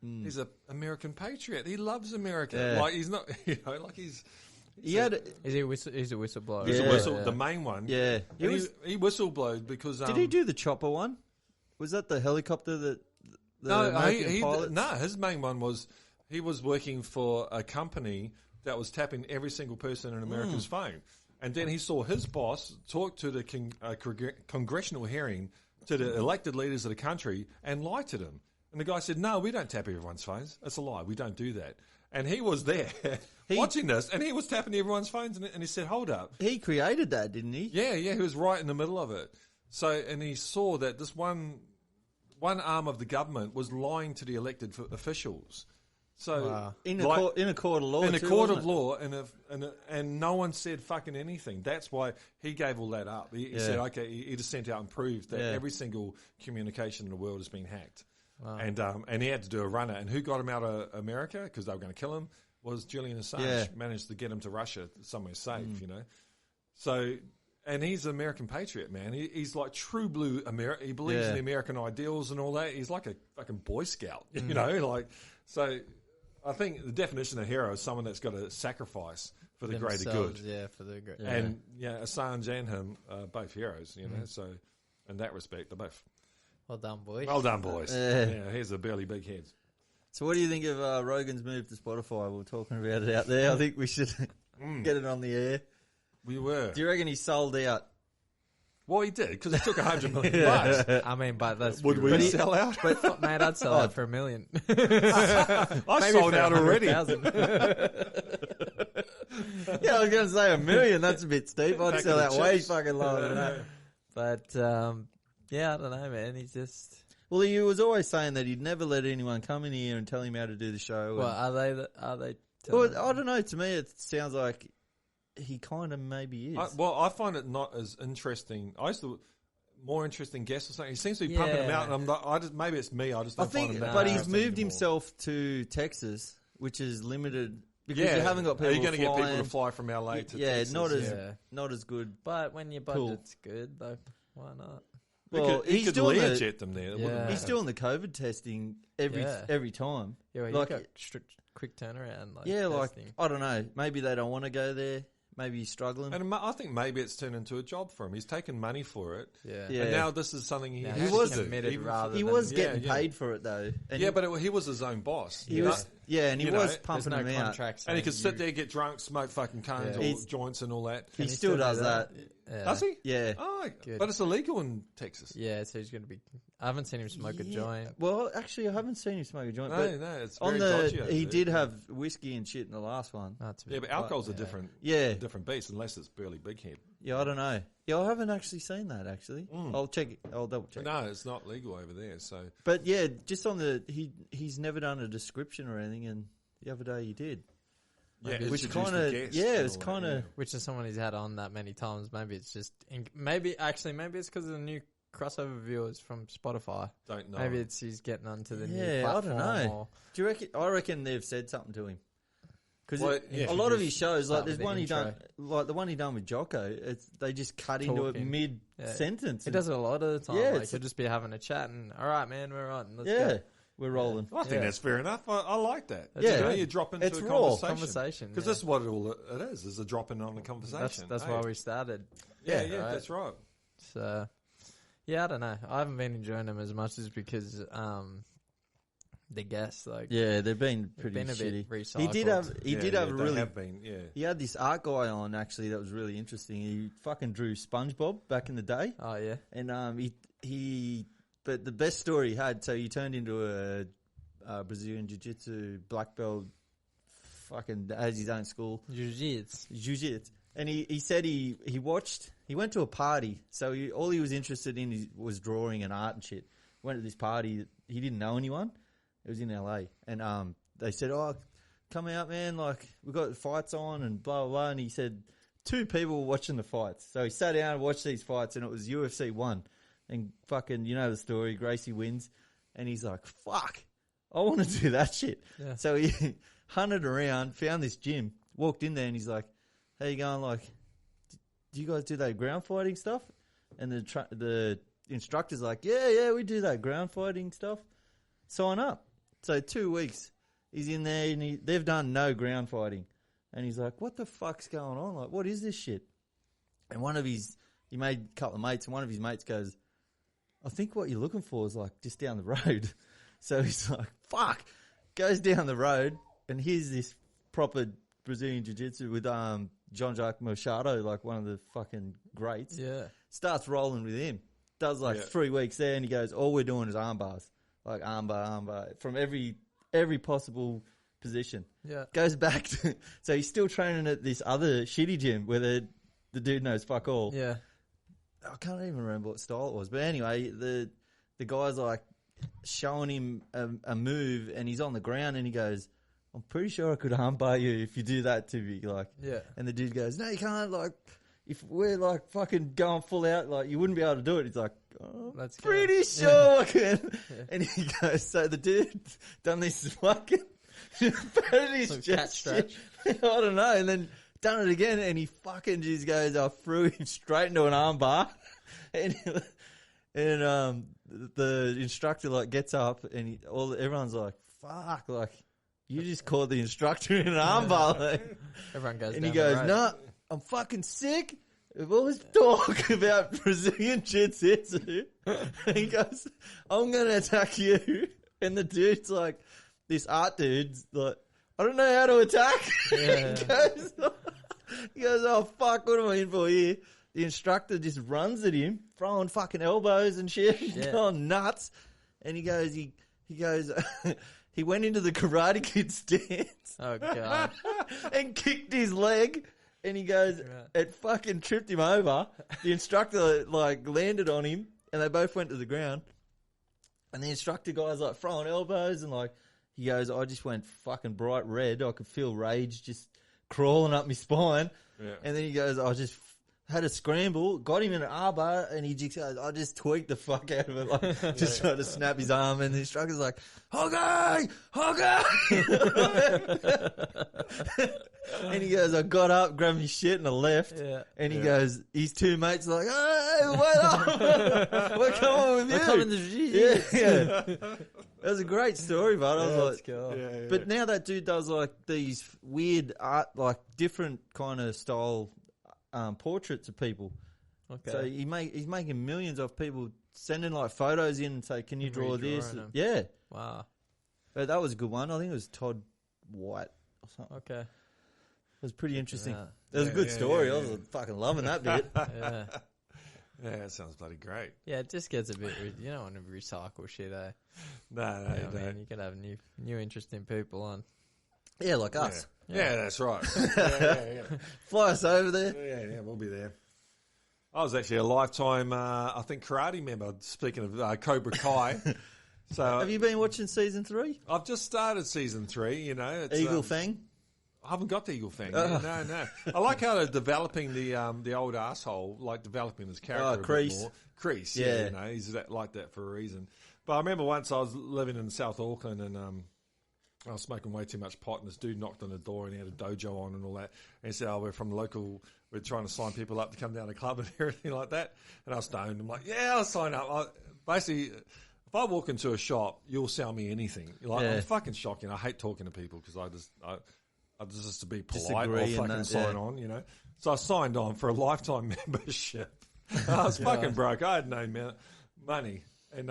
he's an American patriot. He loves America. Yeah. Like he's not, he's. He's a whistleblower. He's the main one. Yeah, he whistleblowed because. Did he do the chopper one? Was that the helicopter that? His main one was he was working for a company that was tapping every single person in America's phone. And then he saw his boss talk to the congressional hearing to the elected leaders of the country and lie to them. And the guy said, no, we don't tap everyone's phones. That's a lie. We don't do that. And he was there watching this, and he was tapping everyone's phones, and he said, hold up. He created that, didn't he? Yeah, he was right in the middle of it. So, and he saw that this one arm of the government was lying to the elected officials. So in a court of law, and no one said fucking anything. That's why he gave all that up. He said, okay, he just sent out and proved that every single communication in the world has been hacked. Wow. And he had to do a runner. And who got him out of America because they were going to kill him was Julian Assange. Yeah. Managed to get him to Russia somewhere safe. So. And he's an American patriot, man. He's like true blue American. He believes in the American ideals and all that. He's like a fucking Boy Scout, So I think the definition of hero is someone that's got to sacrifice for the greater good. Yeah, for the greater. And Assange and him are both heroes, So in that respect, they're both. Well done, boys. Well done, boys. Here's a Burliegh Big Head. So what do you think of Rogan's move to Spotify? We were talking about it out there. I think we should get it on the air. We were. Do you reckon he sold out? Well, he did, because he took $100 million. I mean, but that's... Would we sell out? But, mate, I'd sell out for $1 million. I sold out already. Yeah, I was going to say $1 million. That's a bit steep. I'd sell out way fucking lower than that. But, I don't know, man. He's just... Well, he was always saying that he'd never let anyone come in here and tell him how to do the show. Well, are they well, I don't know. To me, it sounds like... He kind of maybe is. I find it not as interesting. I used to more interesting guests or something. He seems to be pumping them out, and I'm like, maybe it's me. I just don't find him that. But he's moved himself to Texas, which is limited because you haven't got people. Are you going to get people to fly from LA to Texas? Not as good. But when your budget's good, though, why not? Well, he could Learjet them there. Yeah. He's doing the COVID testing every time. Yeah, well, got quick turnaround. Testing. I don't know. Maybe they don't want to go there. Maybe he's struggling. And I think maybe it's turned into a job for him. He's taken money for it. Yeah. And now this is something he was committed He was getting paid for it, though. And but he was his own boss. He was pumping them out. And he could sit there, get drunk, smoke fucking cones or joints and all that. He still does that. Yeah. Does he? Yeah. Oh, good. But it's illegal in Texas. Yeah, so he's going to be... I haven't seen him smoke a joint. Well, actually, I haven't seen him smoke a joint. No, it's very dodgy over he did have whiskey and shit in the last one. But alcohol's a different beast unless it's Burliegh Big Head. Yeah, I don't know. Yeah, I haven't actually seen that, actually. I'll check it. I'll double check. No, it's not legal over there, so... But yeah, just on he's never done a description or anything, and the other day he did. Yeah, which kind of it's kind of which is someone he's had on that many times. Maybe it's just maybe it's because of the new crossover viewers from Spotify. Don't know. Maybe it's he's getting onto the new Yeah, platform. I don't know. Or, Do you reckon? I reckon they've said something to him. Because Well, a lot of his shows, like start there's with one the he done, intro. like the one he done with Jocko. They just cut into it Talking. mid sentence. he does it a lot of the time. Yeah, Like he'll just be having a chat and, all right, man, we're on. Let's Yeah, go. we're rolling. I think that's fair enough. I like that. Yeah. You know, you drop into It's a raw. Conversation, Because this is what it is a drop in on the conversation. That's why we started. Yeah, right? that's right. So, yeah, I don't know. I haven't been enjoying them as much as because the guests, like, Yeah, they've been pretty been a shitty. bit recycled. He did have a they really. have been, yeah. He had this art guy on actually that was really interesting. He fucking drew SpongeBob back in the day, oh yeah, and but the best story he had. So he turned into a Brazilian jiu-jitsu black belt. Fucking has his own school. Jiu-jitsu. And he said he went to a party. So all he was interested in was drawing and art and shit. Went to this party. He didn't know anyone. It was in LA. And they said, oh, come out, man. Like, we've got fights on and blah, blah, blah. And he said 2 people were watching the fights. So he sat down and watched these fights, and it was UFC 1. And fucking, you know the story, Gracie wins. And he's like, fuck, I want to do that shit. Yeah. So he hunted around, found this gym, walked in there, and he's like, how you going? Like, do you guys do that ground fighting stuff? And the instructor's like, yeah, we do that ground fighting stuff. Sign up. So 2 weeks, he's in there, and they've done no ground fighting. And he's like, what the fuck's going on? Like, what is this shit? And he made a couple of mates, and one of his mates goes, I think what you're looking for is, like, just down the road. So he's like, fuck. Goes down the road, and here's this proper Brazilian Jiu-Jitsu with Jean-Jacques Machado, like one of the fucking greats. yeah. Starts rolling with him. Does like 3 weeks there, and he goes, all we're doing is arm bars. Like armbar, from every possible position. Yeah. Goes back to, so he's still training at this other shitty gym where the dude knows fuck all. Yeah. I can't even remember what style it was. But anyway, the guy's like showing him a move, and he's on the ground, and he goes, I'm pretty sure I could armbar you if you do that to me. Like, Yeah. And the dude goes, no, you can't. Like, if we're like fucking going full out, like you wouldn't be able to do it. He's like, oh, Let's go. pretty sure I can. Yeah. And he goes, so the dude done this fucking patted his chest stretch. I don't know. And then done it again, and he fucking just goes, I threw him straight into an arm bar. And the instructor like gets up, and everyone's like, fuck, like you just caught the instructor in an arm bar. Like. Everyone goes And down he goes, the road. no, I'm fucking sick of all this talk about Brazilian Jiu-Jitsu. And he goes, I'm going to attack you. And the dude's like, this art dude's like, I don't know how to attack. Yeah. He goes, oh, fuck, what am I in for here? The instructor just runs at him, throwing fucking elbows and shit, going nuts. And he goes, he went into the Karate Kid stance. Oh, God. And kicked his leg, and he goes, it fucking tripped him over. The instructor like landed on him, and they both went to the ground. And the instructor guy's like throwing elbows, and like he goes, I just went fucking bright red. I could feel rage just crawling up my spine. Yeah. And then he goes, I just had a scramble, got him in an armbar, and he just goes, I just tweaked the fuck out of it, like just tried to snap his arm, and the instructor's like, okay. And he goes, I got up, grabbed my shit, and I left. Yeah. And he goes, his 2 mates are like, hey, wait up, we're coming with you. We're coming to the Yeah. That was a great story, but I was like, cool. But now that dude does like these weird art, like different kind of style portraits of people. Okay. So he's making millions of people sending like photos in and say, can you draw this? Yeah. Wow. But that was a good one. I think it was Todd White or something. Okay. It was pretty interesting. It was a good story. I was fucking loving that bit. Yeah. Yeah, that sounds bloody great. Yeah, it just gets a bit. You don't want to recycle shit, eh? No, you don't. Man, you can have new interesting people on. Yeah, like us. Yeah, that's right. Yeah. Fly us over there. Yeah, we'll be there. I was actually a lifetime, I think, karate member. Speaking of Cobra Kai. So have you been watching season 3? I've just started season 3. You know, it's, Eagle Fang. I haven't got the eagle fang. No. I like how they're developing the old asshole, like developing his character a bit more. Crease, yeah. You know, he's like that for a reason. But I remember once I was living in South Auckland and I was smoking way too much pot, and this dude knocked on the door and he had a dojo on and all that. And he said, "Oh, we're from the local. We're trying to sign people up to come down to the club and everything like that." And I was stoned. I'm like, "Yeah, I'll sign up." Basically, if I walk into a shop, you'll sell me anything. Like, I'm fucking shocking. I hate talking to people because I just to be polite or fucking sign on, you know. So I signed on for a lifetime membership. I was fucking broke. I had no money. And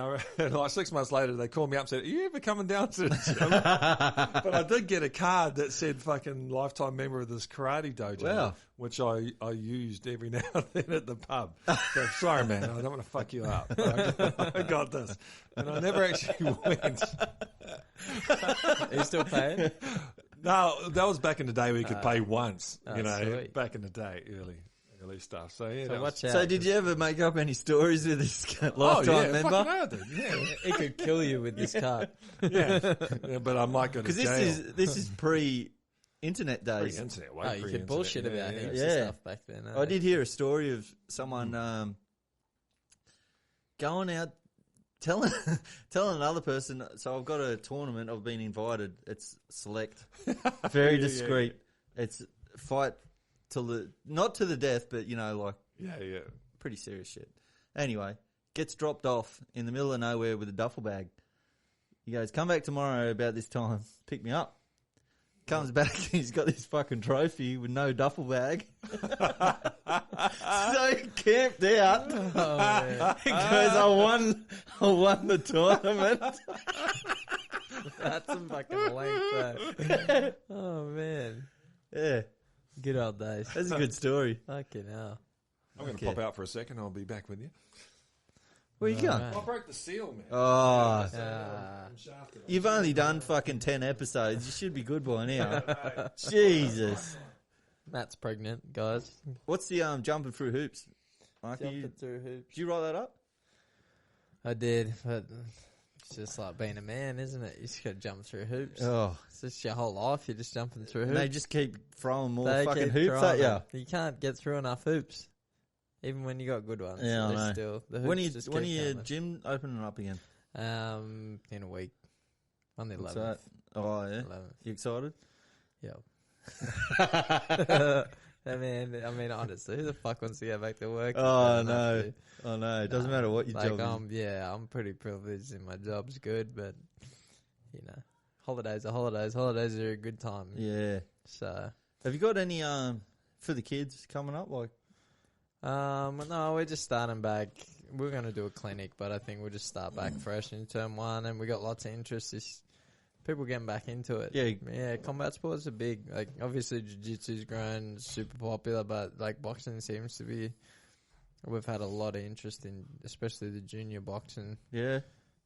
like 6 months later, they called me up and said, "Are you ever coming down to the gym?" But I did get a card that said fucking lifetime member of this karate dojo, which I used every now and then at the pub. So, sorry, man, I don't want to fuck you up. I got this. And I never actually went. Are you still paying? No, that was back in the day where you could pay once, you know, sweet. Back in the day, early stuff. So, yeah. Watch out. So did you ever make up any stories with this lifetime member? Fucking hell, dude. Yeah. He could kill you with this card. Yeah, but I might go to jail. Because this is pre-internet days. Pre-internet, you could bullshit about heaps of stuff back then. I did hear a story of someone going out telling another person. So I've got a tournament. I've been invited. It's select, very discreet. It's fight. Not to the death, but you know, like pretty serious shit. Anyway, gets dropped off in the middle of nowhere with a duffel bag. He goes, "Come back tomorrow about this time, pick me up." Comes back and he's got this fucking trophy with no duffel bag. So he camped out. Oh, he goes, I won the tournament. That's some fucking length. Oh man, yeah. Good old days. That's a good story. Fucking hell. I'm going to pop out for a second. I'll be back with you. Where you going? I broke the seal, man. Oh. You've only done fucking 10 episodes. You should be good by now. Jesus. Matt's pregnant, guys. What's the jumping through hoops? Jumping through hoops. Did you write that up? I did, but it's just like being a man, isn't it? You just got to jump through hoops. Oh. It's just your whole life. You're just jumping through hoops. And they just keep throwing more fucking hoops at you. You can't get through enough hoops, even when you got good ones. Yeah, I know. Still, the hoops when are your gym opening up again? In a week. On the 11th. That? Oh, yeah. 11th. You excited? Yeah. I mean, honestly, who the fuck wants to go back to work? Oh, no. Oh, no. It doesn't matter what your job is. Yeah, I'm pretty privileged and my job's good, but, you know, holidays are holidays. Holidays are a good time. Yeah. So. Have you got any, for the kids coming up? Like, no, we're just starting back. We're going to do a clinic, but I think we'll just start back fresh in term one, and we got lots of interest. People getting back into it. Yeah, combat sports are big. Like, obviously, jiu-jitsu's grown, super popular, but, like, boxing seems to be... We've had a lot of interest in, especially the junior boxing. Yeah.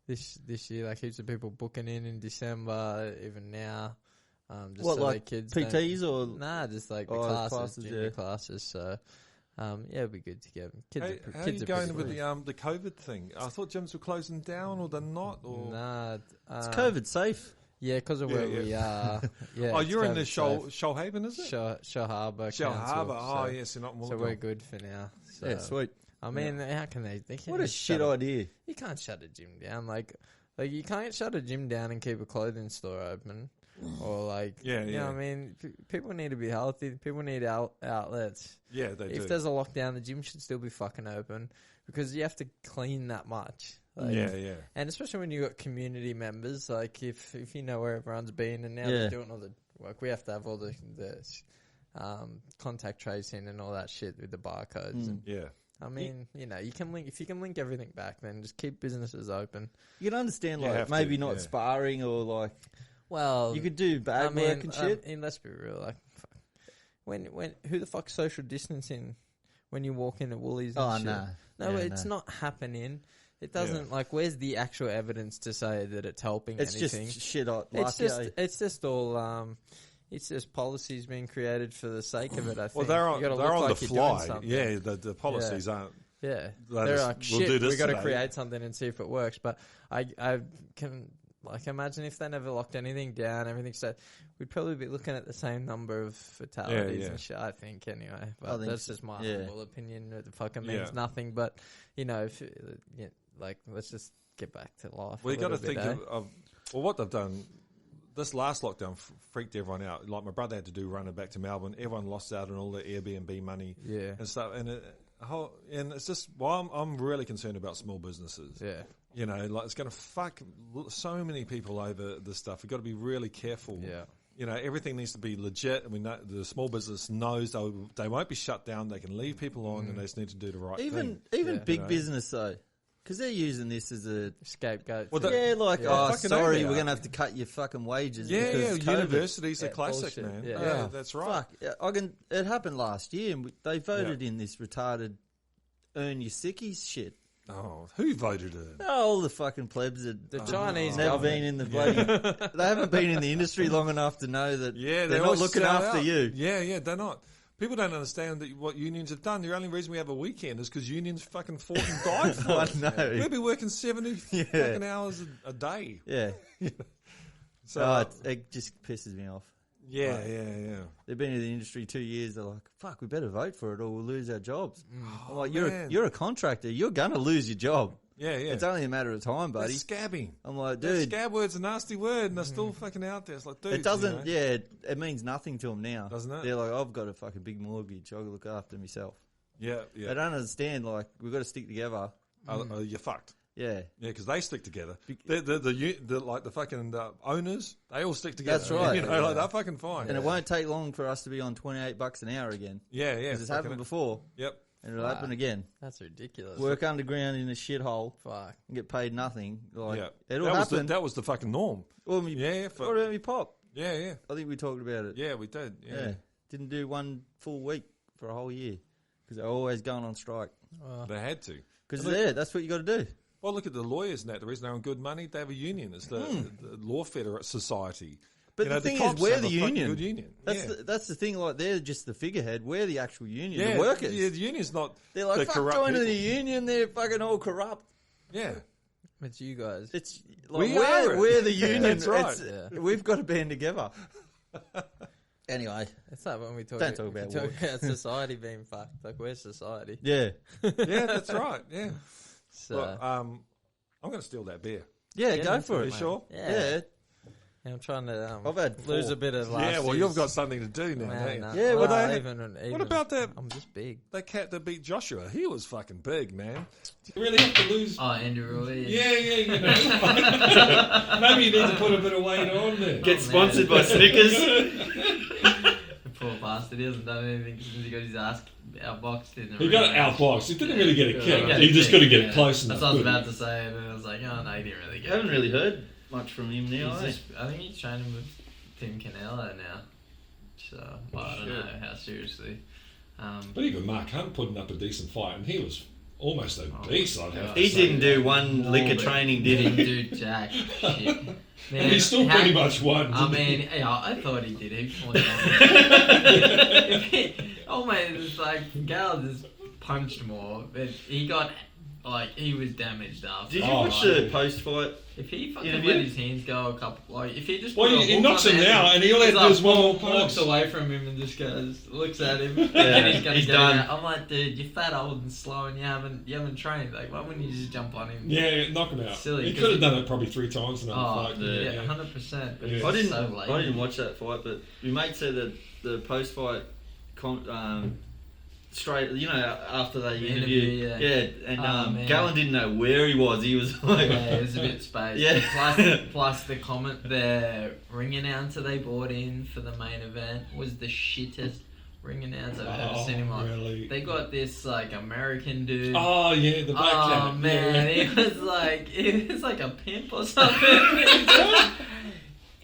This year, like, heaps of people booking in December, even now. Just what, so like kids PTs or...? Nah, just, like, the classes junior classes, so... yeah, it'd be good to get kids. How are you going with the COVID thing? I thought gyms were closing down, or they're not. Or nah, it's COVID safe. Yeah, because of where we are. Yeah. Oh, you're in the Shoalhaven, is it? Shoal Harbour. Oh, yes, you're not. So we're good for now. So, yeah, sweet. I mean, how can they? What a shit idea! You can't shut a gym down. Like you can't shut a gym down and keep a clothing store open. Or like, you know what I mean? People need to be healthy. People need outlets. Yeah, they do. If there's a lockdown, the gym should still be fucking open because you have to clean that much. Like, yeah. And especially when you got community members, like if you know where everyone's been and now they're doing all the work, we have to have all the contact tracing and all that shit with the barcodes. And, I mean, you know, if you can link everything back, then just keep businesses open. You can understand, like, maybe not sparring or like... Well, you could do bag work and shit. And let's be real, like, when who the fuck's social distancing when you walk into Woolies? And shit? No, it's not happening. It doesn't like. Where's the actual evidence to say that it's helping? It's anything? Just shit. It's just all. It's just policies being created for the sake of it. I think. Well, they're on the fly. Yeah, the policies aren't. Yeah, they're like shit. We've got to create something and see if it works. But I can. Like, imagine if they never locked anything down, everything said, we'd probably be looking at the same number of fatalities and shit, I think, anyway. But that's just my humble opinion. It fucking means nothing. But, you know, let's just get back to life. Well, you got to think of what they've done. This last lockdown freaked everyone out. Like, my brother had to do running back to Melbourne. Everyone lost out on all the Airbnb money and stuff. And it's just, I'm really concerned about small businesses. Yeah. You know, like, it's going to fuck so many people over this stuff. We've got to be really careful. Yeah. You know, everything needs to be legit. I mean, the small business knows they won't be shut down. They can leave people on, and they just need to do the right thing. Even big business, though. Because they're using this as a scapegoat. Well, sorry, we're going to have to cut your fucking wages. Yeah, universities are classic, man. Yeah, that's right. Fuck, it happened last year, and they voted in this retarded earn your sickies shit. Oh, who voted it? Oh, all the fucking plebs that the Chinese never been in the bloody. They haven't been in the industry long enough to know that they're not looking after you. Yeah, they're not. People don't understand that what unions have done. The only reason we have a weekend is because unions fucking fought and died for it. I know. We'll be working 70 fucking hours a day. Yeah. So it just pisses me off. Yeah. They've been in the industry 2 years. They're like, fuck, we better vote for it or we'll lose our jobs. I'm like, you're a contractor. You're going to lose your job. Yeah. It's only a matter of time, buddy. They're scabbing. I'm like, dude. Scab word's a nasty word and they're still fucking out there. It's like, dude. It doesn't, it means nothing to them now. Doesn't it? They're like, I've got a fucking big mortgage. I've got to look after myself. Yeah. They don't understand, like, we've got to stick together. You're fucked. Yeah, because they stick together. The fucking owners, they all stick together. That's right. You know, like, they're fucking fine. And it won't take long for us to be on $28 an hour again. Yeah. Because it's happened before. Yep. And it'll happen again. That's ridiculous. Work underground in a shithole. Fuck. And get paid nothing. Like, it'll happen. That was the fucking norm. Well, what about me pop? Yeah. I think we talked about it. Yeah, we did. Yeah. Didn't do one full week for a whole year. Because they're always going on strike. They had to. Because that's what you got to do. Well, look at the lawyers and that. The reason they're on good money, they have a union. It's the Law Society. But the thing is, we're the union. Good union. That's the thing. Like, they're just the figurehead. We're the actual union. The workers. Yeah, the union's not. They're like, fuck joining the union. They're fucking all corrupt. Yeah. It's you guys. It's like we're the union. That's right. We've got to band together. Anyway, it's like when we talk about society being fucked. Like, we're society. Yeah. Yeah, that's right. Yeah. So, well, I'm going to steal that beer. Yeah, go for it. You sure? Yeah. I'm trying to lose a bit of last Yeah, well, you've got something to do now, don't you? No. Yeah, what about that? I'm just big. That cat that beat Joshua, he was fucking big, man. You really have to lose. Oh, Andrew Willie. Yeah, you know. Maybe you need to put a bit of weight on there. Get sponsored by Snickers. Poor bastard, he hasn't done anything since he got his ass outboxed in the He got outboxed. He didn't really get a kick. He just got to get it close enough. That's what I was about to say, and then I was like, oh no, he didn't really get it. I haven't really heard much from him now. I think he's training with Tim Canelo now. So, I don't know how seriously. But even Mark Hunt putting up a decent fight, and he was almost obese, I'd have to He say. didn't do one lick of training, did he? He didn't do jack shit. Man, and he still pretty much won. I mean, I thought he did. He won. Oh man, it's like Gal just punched more, but he got he was damaged after. Did you watch the post-fight? If he fucking let his hands go a couple, if he just he knocks him now, and he only does one more punch. Walks away from him and just looks at him, and he's done. I'm like, dude, you're fat, old, and slow, and you haven't trained. Like, why wouldn't you just jump on him? Yeah, knock him out. Silly. He could have done it probably 3 times in another fight. Yeah, 100%. But I didn't watch that fight, but your mate said that the post-fight straight, after they interviewed, and Gallen didn't know where he was. He was like, it was a bit spaced. Yeah. Plus the comment, the ring announcer they brought in for the main event was the shittest ring announcer I've ever seen in my life. Really? They got this American dude. Oh yeah, the black cat. Oh man, he was like a pimp or something.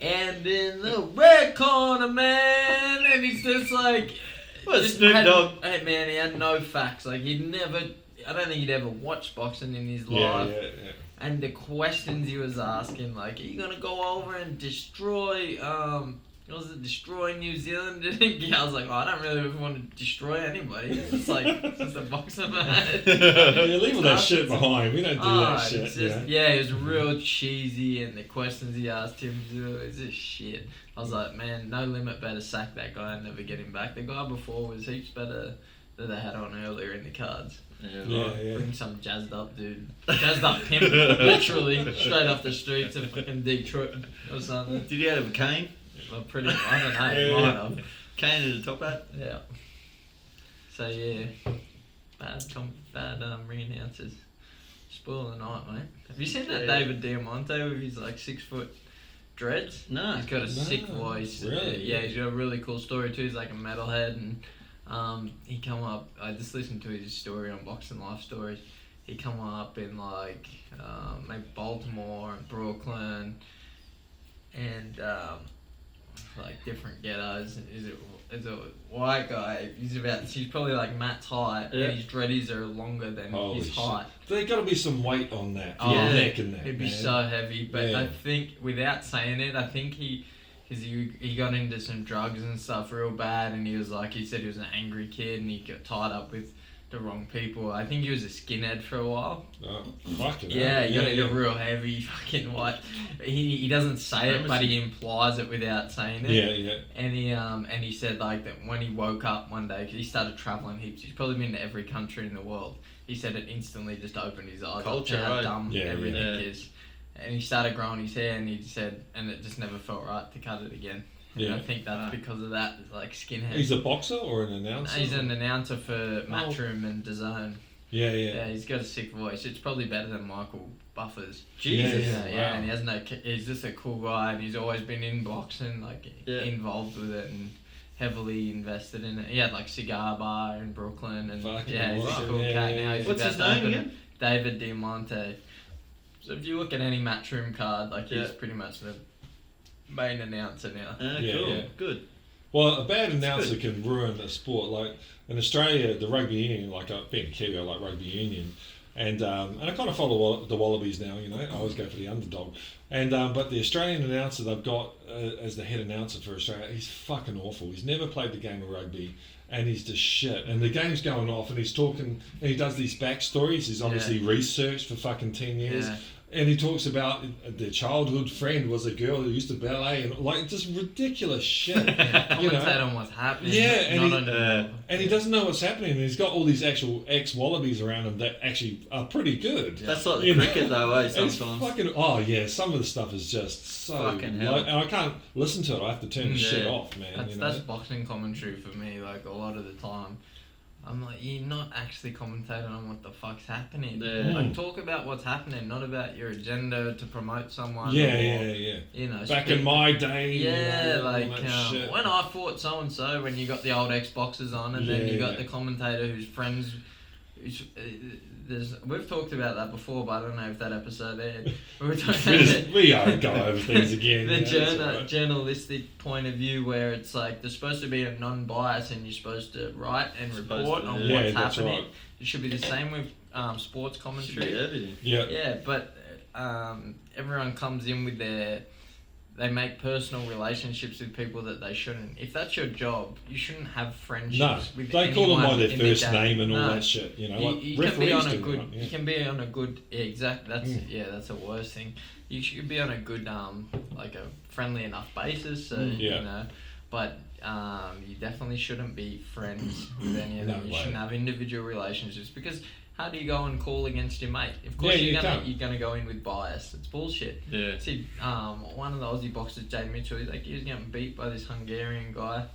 And in the red corner, man, and he's just like. Snoop Dogg. Hey man, he had no facts. Like I don't think he'd ever watched boxing in his life. Yeah. And the questions he was asking, like, are you gonna go over and destroy Was it destroying New Zealand? I was like, I don't really want to destroy anybody. It's like, it's just a boxer match. Leave all that shit behind. We don't do that shit. Just, it was real cheesy, and the questions he asked him, it's just shit. I was like, man, No Limit better sack that guy and never get him back. The guy before was heaps better that they had on earlier in the cards. Bring some jazzed up dude. Jazzed up pimp, literally, straight off the streets of fucking Detroit or something. Did he have a cane? Well, I don't know, might have. Cane in the top hat? Yeah. So, bad ring announcers. Spoil the night, mate. Have you seen that David Diamante with his, 6 foot dreads? No. He's got a sick voice. Really? Yeah, he's got a really cool story too. He's like a metalhead, and he come up. I just listened to his story on Boxing Life Stories. He come up in maybe Baltimore and Brooklyn, and different ghettos. Is a white guy. He's probably like Matt's height, and his dreadies are longer than his height. There's got to be some weight on that. Neck and that. It'd be so heavy, but I think without saying it, I think he got into some drugs and stuff real bad, and he said he was an angry kid, and he got tied up with the wrong people. I think he was a skinhead for a while. Oh, fucking he got into real heavy fucking white. He doesn't say it, but he implies it without saying it. Yeah. And he said that when he woke up one day, because he started traveling heaps. He's probably been to every country in the world. He said it instantly just opened his eyes up to how dumb everything is. And he started growing his hair, and he said, and it just never felt right to cut it again. And I think that's because of that, skinhead. He's a boxer or an announcer? He's an announcer for Matchroom and DAZN. Yeah, he's got a sick voice. It's probably better than Michael Buffer's. Jesus. Yeah, and he has he's just a cool guy, and he's always been in boxing, involved with it, and heavily invested in it. He had cigar bar in Brooklyn, and he's a cool cat now. He's What's his name again? David Diamante. So if you look at any Matchroom card, he's pretty much the main announcer now. Cool. Yeah. Good. Well, a bad announcer can ruin a sport. Like in Australia, the rugby union, being a Kiwi, I like rugby union, and I kind of follow the Wallabies now. I always go for the underdog. And but the Australian announcer they've got as the head announcer for Australia, he's fucking awful. He's never played the game of rugby, and he's just shit. And the game's going off, and he's talking, and he does these backstories. He's obviously researched for fucking 10 years. Yeah. And he talks about their childhood friend was a girl who used to ballet, and just ridiculous shit. Commentate on what's happening. Yeah, and he doesn't know what's happening. And he's got all these actual ex-Wallabies around him that actually are pretty good. Yeah. That's like the cricket though, sometimes. Some of the stuff is just so fucking hell. And I can't listen to it. I have to turn the shit off, man. That's boxing commentary for me. A lot of the time, I'm like, you're not actually commentating on what the fuck's happening. Yeah. Talk about what's happening, not about your agenda to promote someone. Yeah. Back in my day. When I fought so and so, when you got the old Xboxes on, and then you got the commentator who's friends. We've talked about that before, but I don't know if that episode aired. We are go over things again. The journalistic point of view, where it's there's supposed to be a non-bias, and you're supposed to write and report on what's happening. Right. It should be the same with sports commentary. Yeah, but everyone comes in with they make personal relationships with people that they shouldn't. If that's your job, you shouldn't have friendships with anyone. They call them by their first name and all that shit. You can be on a good. You can be on a good. Exactly. That's the worst thing. You should be on a good, a friendly enough basis. So but you definitely shouldn't be friends with any of them. You shouldn't have individual relationships, because how do you go and call against your mate? Of course you're gonna go in with bias. It's bullshit. Yeah. See, one of the Aussie boxers, Jay Mitchell, he was getting beat by this Hungarian guy,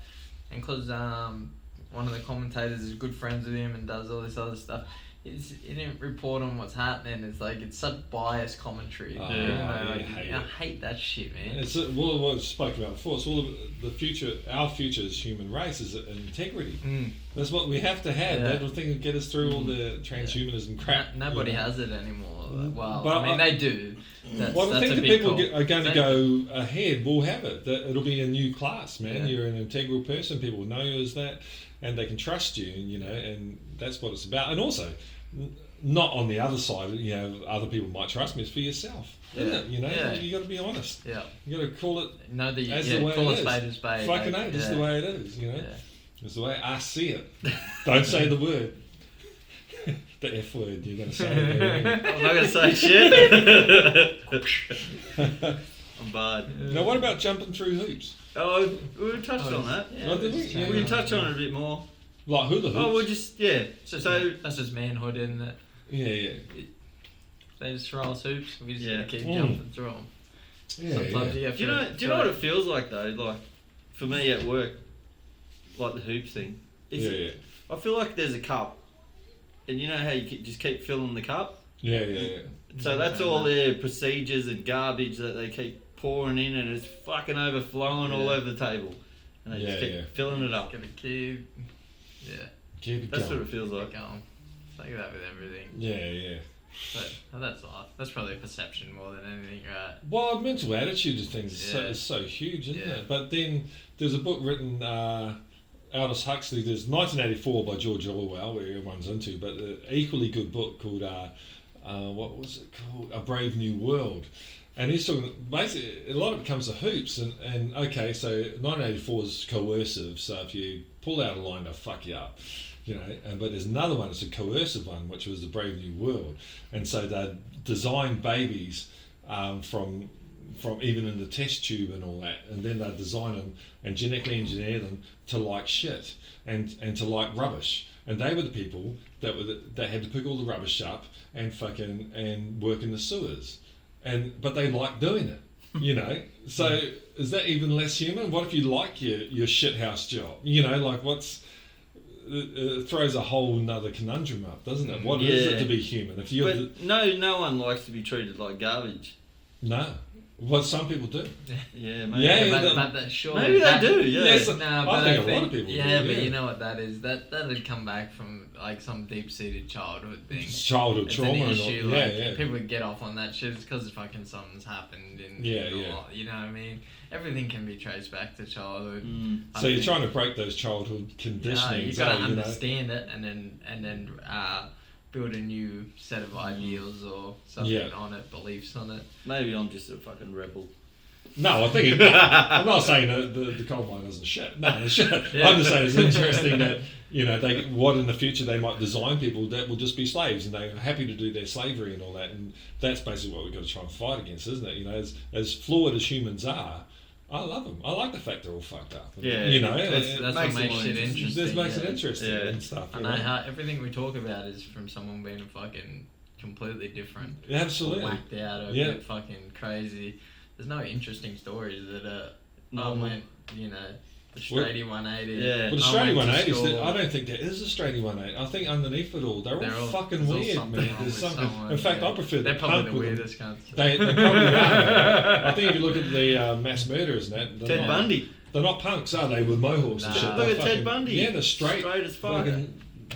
and because one of the commentators is good friends with him and does all this other stuff, he didn't report on what's happening. It's such biased commentary. I hate that shit, man. It's what I spoke about before. It's all the future. Our future as human race is integrity. That's what we have to have. That thing will get us through all the transhumanism crap. Nobody has it anymore. Well, they do. I think the people are going to go ahead will have it. It'll be a new class, man. You're an integral person. People know you as that, and they can trust you. And that's what it's about. And also, not on the other side, other people might trust me. It's for yourself, isn't it? You got to be honest. Yeah. You got to call it as the way it is. Spade is spade. Fucking this is the way it is, It's the way I see it. Don't say the word. The F word, you're going to say it. I'm not going to say shit. I'm bad. Now, what about jumping through hoops? Oh, we touched on that. Yeah, did we? We can touch on it a bit more. Like hula hoops? Oh, we'll just, So that's just manhood, isn't it? Yeah. They just throw us hoops. We just gotta keep jumping through them. Sometimes you have do you know what it feels like though? Like for me at work, like the hoops thing. I feel like there's a cup, and you know how you just keep filling the cup. Yeah. So that's all their procedures and garbage that they keep pouring in, and it's fucking overflowing all over the table, and they just keep filling it up. Keep it That's what it feels like. Like that with everything. Yeah. But that's life. That's probably a perception more than anything, right? Well, mental attitude of things is so huge, isn't it? But then there's a book written, Aldous Huxley, there's 1984 by George Orwell, where everyone's into, but an equally good book called, what was it called? A Brave New World. And he's talking, basically, a lot of it comes to hoops. And okay, so 1984 is coercive, so if you pull out a line, they'll fuck you up. But there's another one, it's a coercive one, which was the Brave New World. And so they design babies from even in the test tube and all that, and then they design them and genetically engineer them to like shit and to like rubbish. And they were the people that had to pick all the rubbish up and work in the sewers. But they like doing it, So is that even less human? What if you like your shithouse job? It throws a whole nother conundrum up, doesn't it? What is it to be human? If you're no one likes to be treated like garbage. No. Well, some people do. Yeah, maybe. Maybe they do. Yeah. Yes, I think a lot of people do. Yeah, but you know what that is? That'd come back from like some deep-seated childhood thing. Childhood trauma. An issue. People would get off on that shit. It's because fucking something's happened. You know what I mean? Everything can be traced back to childhood. So you're trying to break those childhood conditionings. You got to understand it, and then build a new set of ideals or something on it, beliefs on it. Maybe I'm just a fucking rebel. No, I think I'm not saying that the coal mine isn't shit. No, it's shit. I'm just saying it's interesting that what in the future they might design people that will just be slaves and they're happy to do their slavery and all that, and that's basically what we've got to try and fight against, isn't it? As flawed as humans are, I love them. I like the fact they're all fucked up. That's what makes it interesting. This makes it interesting and stuff. I know how everything we talk about is from someone being fucking completely different. Absolutely. Whacked out or a bit fucking crazy. There's no interesting stories that went, the straighty 180. Yeah. Well, the straighty 180, I don't think there is a straighty 180. I think underneath it all, they're all fucking weird, man. There's something. In fact, I prefer they're the probably punk the with weirdest cunts. They probably are. I think if you look at the mass murderers and that, Ted Bundy. They're not punks, are they? With mohawks and shit. Look at Ted Bundy. Yeah, they're straight as fuck.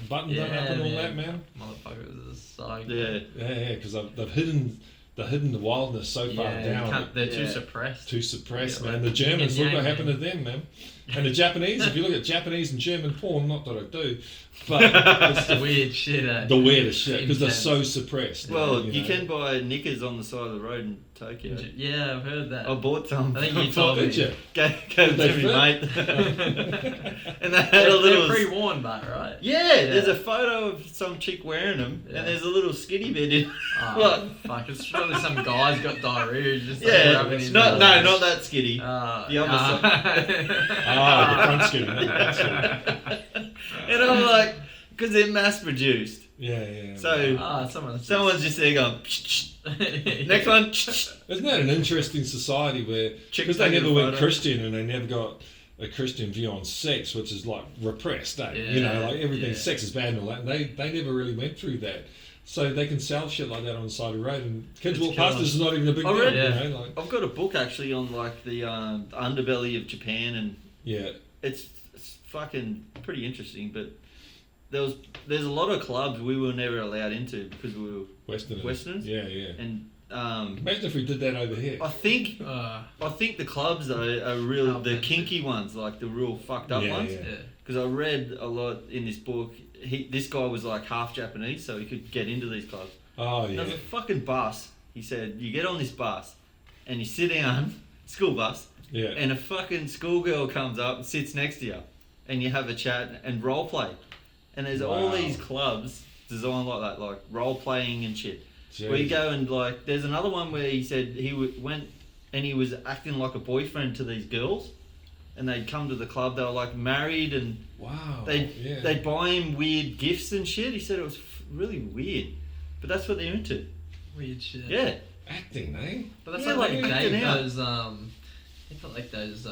Buttoned up and all that, man. Motherfuckers are psycho. Yeah, because they've hidden the wildness so far down. They're too suppressed. Too suppressed, man. The Germans, look what happened to them, man. And the Japanese, if you look at Japanese and German porn, not that I do, but it's the weird shit. The weirdest shit, because they're so suppressed. Well, you can buy knickers on the side of the road in Tokyo. Yeah, I've heard that. I bought some. I think you told me. Did you? Go to me, mate. And they had a little... They're pre-worn, but right? Yeah, there's a photo of some chick wearing them, and there's a little skinny bit in. Oh, fuck, it's probably some guy's got diarrhea just rubbing his not that skinny. The other side. The front skinny. And I'm like, because they're mass produced. Yeah. So someone's just there going, next one. Isn't that an interesting society where, because they never went Christian and they never got a Christian view on sex, which is like repressed, everything, sex is bad and all that, and they never really went through that. So they can sell shit like that on the side of the road, and kids walk past. This is not even a big deal. I've got a book actually on like the underbelly of Japan, and it's fucking pretty interesting. But there's a lot of clubs we were never allowed into because we were Westerners. Yeah. And imagine if we did that over here. I think the clubs though are really the kinky ones, like the real fucked up ones. Yeah. Because I read a lot in this book. this guy was like half Japanese, so he could get into these clubs. Oh, yeah. There's a fucking bus. He said, you get on this bus and you sit down, school bus, and a fucking schoolgirl comes up and sits next to you and you have a chat and role play. And there's all these clubs designed like that, like role playing and shit. Jeez. Where you go and like, there's another one where he said he went and he was acting like a boyfriend to these girls. And they'd come to the club, they were like married and they'd buy him weird gifts and shit. He said it was really weird. But that's what they're into. Weird shit. Yeah. Acting, eh? But that's like acting those, it's like those,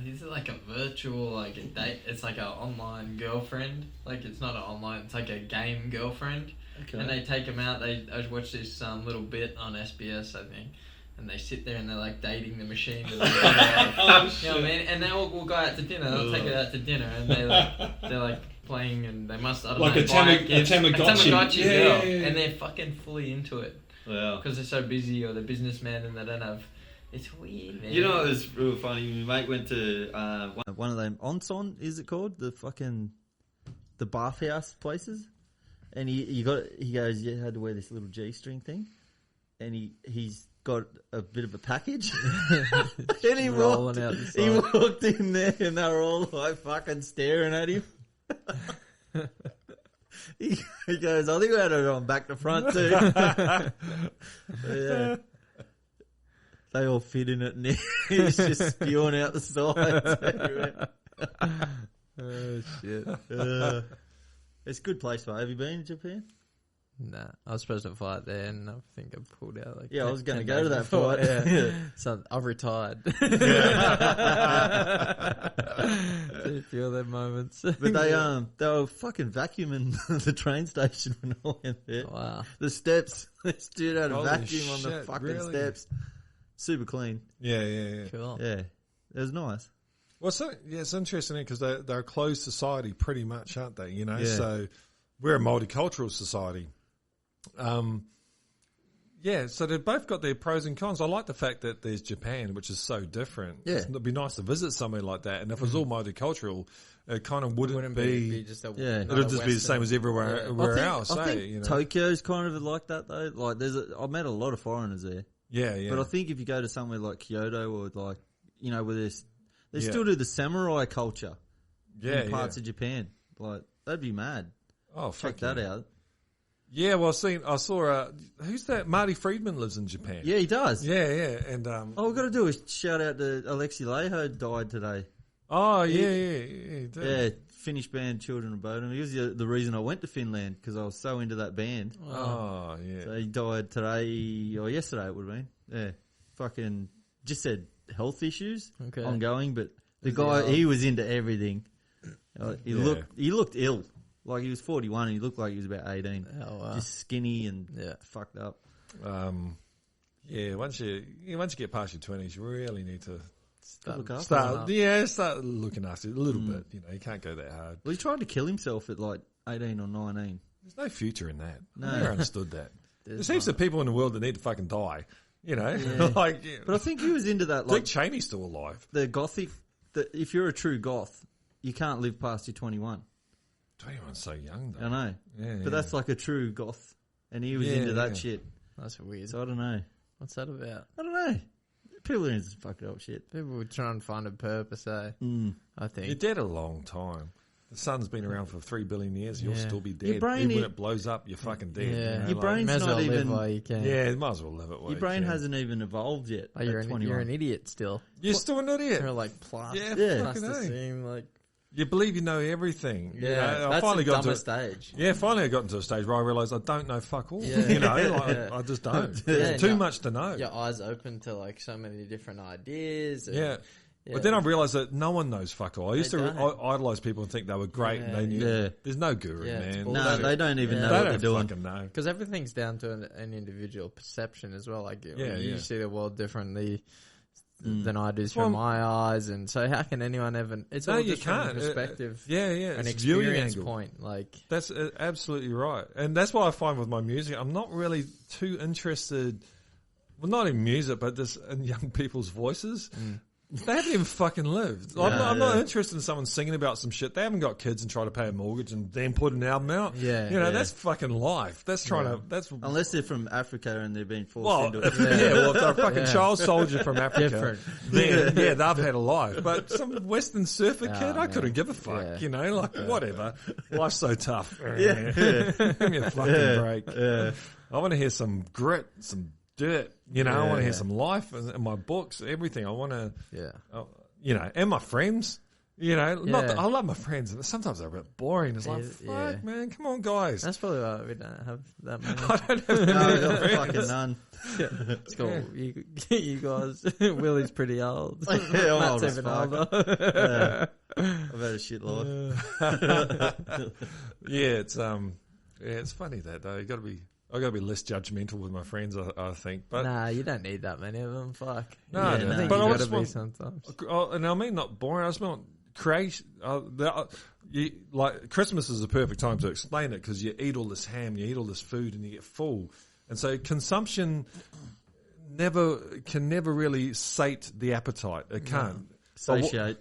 is it like a virtual, like a date? It's like an online girlfriend. Like it's not an online, it's like a game girlfriend. Okay. And they take them out, I watched this little bit on SBS, I think. And they sit there and they're like dating the machine. You know what I mean? And they all will go out to dinner. They'll take it out to dinner, and they're like playing, and they must like a Tamagotchi girl, and they're fucking fully into it. Wow. Because they're so busy, or they're businessmen, and they don't have. It's weird, man. You know, it was real funny. My mate went to one of them Onsen, is it called? The bathhouse places, and he goes, you had to wear this little G-string thing, and he's got a bit of a package. And he walked in there and they were all like fucking staring at him. he goes, I think we had it on back to front too. Yeah. They all fit in it and he's just spewing out the sides. Oh shit. It's a good place, mate. Have you been to Japan? Nah, I was supposed to fight there, and I think I pulled out. Like, I was going to go to that fight. Yeah. So I've retired. A few of them moments. But they were fucking vacuuming the train station when I went there. Wow. The steps, they stood out a vacuum on the fucking steps. Super clean. Yeah. Cool. Yeah, it was nice. Well, it's interesting because they're a closed society, pretty much, aren't they? You know, so we're a multicultural society. So they've both got their pros and cons. I like the fact that there's Japan, which is so different. Yeah. It'd be nice to visit somewhere like that. And if it was all multicultural, it kind of wouldn't be just it would just be the same as everywhere else. I think Tokyo's kind of like that though. Like I've met a lot of foreigners there. Yeah. But I think if you go to somewhere like Kyoto or like, you know, where they still do the samurai culture in parts of Japan. Like, that'd be mad. Oh, check that out. Yeah, well, I saw who's that? Marty Friedman lives in Japan. Yeah, he does. Yeah, and we've got to do a shout out to Alexi Leho, died today. Oh, he did. Yeah, Finnish band Children of Bodom. He was the reason I went to Finland because I was so into that band. Oh, yeah. So he died today or yesterday. It would have been. Yeah, fucking just said health issues ongoing, but the guy he was into everything. He looked ill. Like he was 41 and he looked like he was about 18. Oh, wow. Just skinny and fucked up. Once you get past your 20s, you really need to start looking after it a little bit. You know, you can't go that hard. Well, he tried to kill himself at like 18 or 19. There's no future in that. No. I never understood that. There's heaps of people in the world that need to fucking die. You know, but I think he was into that. Like, Dick Cheney's still alive. The gothic. If you're a true goth, you can't live past your 21. 21's so young, though. I know. Yeah, but that's like a true goth. And he was into that shit. That's weird. So I don't know. What's that about? I don't know. People are into some fucked up shit. People would try and find a purpose, I think. You're dead a long time. The sun's been around for 3 billion years. You'll still be dead. Even when it blows up, you're fucking dead. Yeah. You know? Your brain's not even... while you can. Yeah, you might as well live it while your brain hasn't even evolved yet. Oh, you're an idiot still. You're still an idiot. You're like plasticine, like... You believe you know everything. Yeah, you know, that's finally got to a stage. Yeah, finally I got into a stage where I realised I don't know fuck all. Yeah. You know, I just don't. There's too much to know. Your eyes open to like so many different ideas. Yeah. But then I realised that no one knows fuck all. I used to idolise people and think they were great and they knew. Yeah. There's no guru, man. No, they don't even know what they're doing. Because everything's down to an individual perception as well. Like you see the world differently than I do through my eyes, and so how can anyone ever? It's all just from a perspective, an experience point. Like that's absolutely right, and that's what I find with my music. I'm not really too interested, well, not in music, but just in young people's voices. They haven't even fucking lived. I'm not interested in someone singing about some shit. They haven't got kids and try to pay a mortgage and then put an album out. Yeah, that's fucking life. That's trying to. That's unless they're from Africa and they've been forced into it. Well, if they're a fucking child soldier from Africa, then they've had a life. But some Western surfer kid, I couldn't give a fuck. Whatever. Life's so tough. Give me a fucking break. I want to hear some grit, some dirt, I want to hear some life in my books, everything. I want to, and my friends, I love my friends, and sometimes they're a bit boring. It's like, fuck, man, come on, guys. That's probably why we don't have that many. I don't have fucking none. It's cool. You guys, Willie's pretty old. Matt's even older. I've had a shit life. It's funny that though. I got to be less judgmental with my friends, I think. But nah, you don't need that many of them. Fuck. No, I think but you I got to be sometimes. And I mean not boring. I just want creation. Like Christmas is the perfect time to explain it because you eat all this ham, you eat all this food, and you get full. And so consumption can never really sate the appetite. It can't satiate.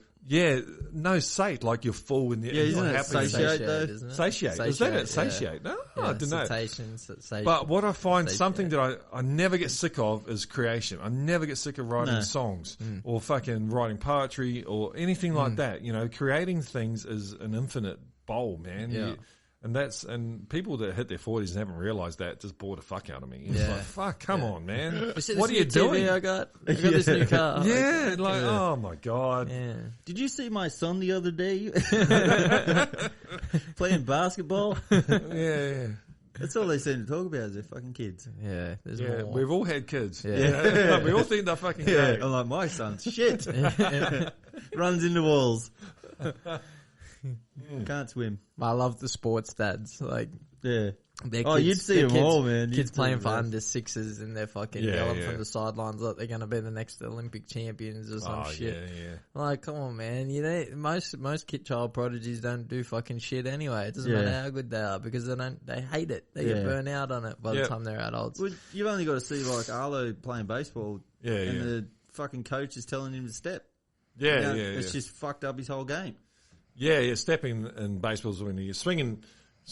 No, sate, like you're full and you're happy. Satiate, Satiate. Is that it? Satiate? No, I don't know. But what I find, something that I never get sick of is creation. I never get sick of writing songs or fucking writing poetry or anything like that. Creating things is an infinite bowl, man. Yeah. And people that hit their 40s and haven't realised that just bore the fuck out of me. It's like, fuck, come on, man. What are you doing? I got this new car. Oh my God. Yeah. Did you see my son the other day? Playing basketball? Yeah. That's all they seem to talk about is their fucking kids. Yeah, there's more. We've all had kids. Yeah. We all think they're fucking great. I'm like, my son's shit. Runs into walls. Can't swim. I love the sports dads. You'd see them all, man. Kids playing for under sixes and they're fucking yelling from the sidelines like they're going to be the next Olympic champions or some shit. Like, come on, man. Most child prodigies don't do fucking shit anyway. It doesn't matter how good they are because they hate it. They get burnt out on it by the time they're adults. Well, you've only got to see like Arlo playing baseball and the fucking coach is telling him to step. It's just fucked up his whole game. Stepping in baseball is when you're swinging,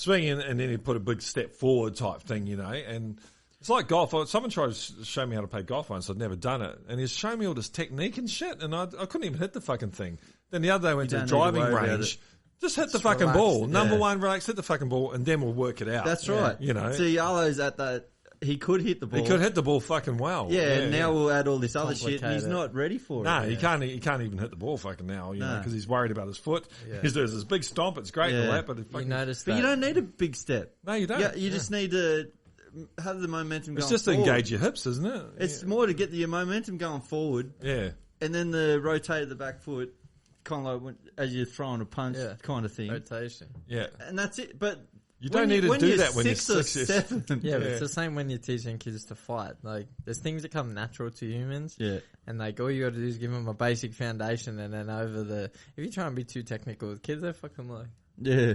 and then you put a big step forward type thing, and it's like golf. Someone tried to show me how to play golf once. I'd never done it, and he's showing me all this technique and shit, and I couldn't even hit the fucking thing. Then the other day I went to the driving range, just hit the fucking ball. Number one, relax, hit the fucking ball, and then we'll work it out. That's right. See, Arlo's at that. He could hit the ball. He could hit the ball fucking well. And now we'll add all this other shit, and he's not ready for it. No, he can't even hit the ball fucking now, because he's worried about his foot. He's doing this big stomp. It's great and all that, but you notice but you don't need a big step. No, you don't. You just need to have the momentum going forward. It's just to engage your hips, isn't it? It's more to get your momentum going forward. Yeah. And then the rotate of the back foot, kind of like as you're throwing a punch kind of thing. Rotation. Yeah. And that's it. But you don't need to do that when you're 6 or 7. Yeah, but it's the same when you're teaching kids to fight. Like, there's things that come natural to humans. Yeah. And, like, all you got to do is give them a basic foundation and then if you try and be too technical with kids, they're fucking like... Yeah.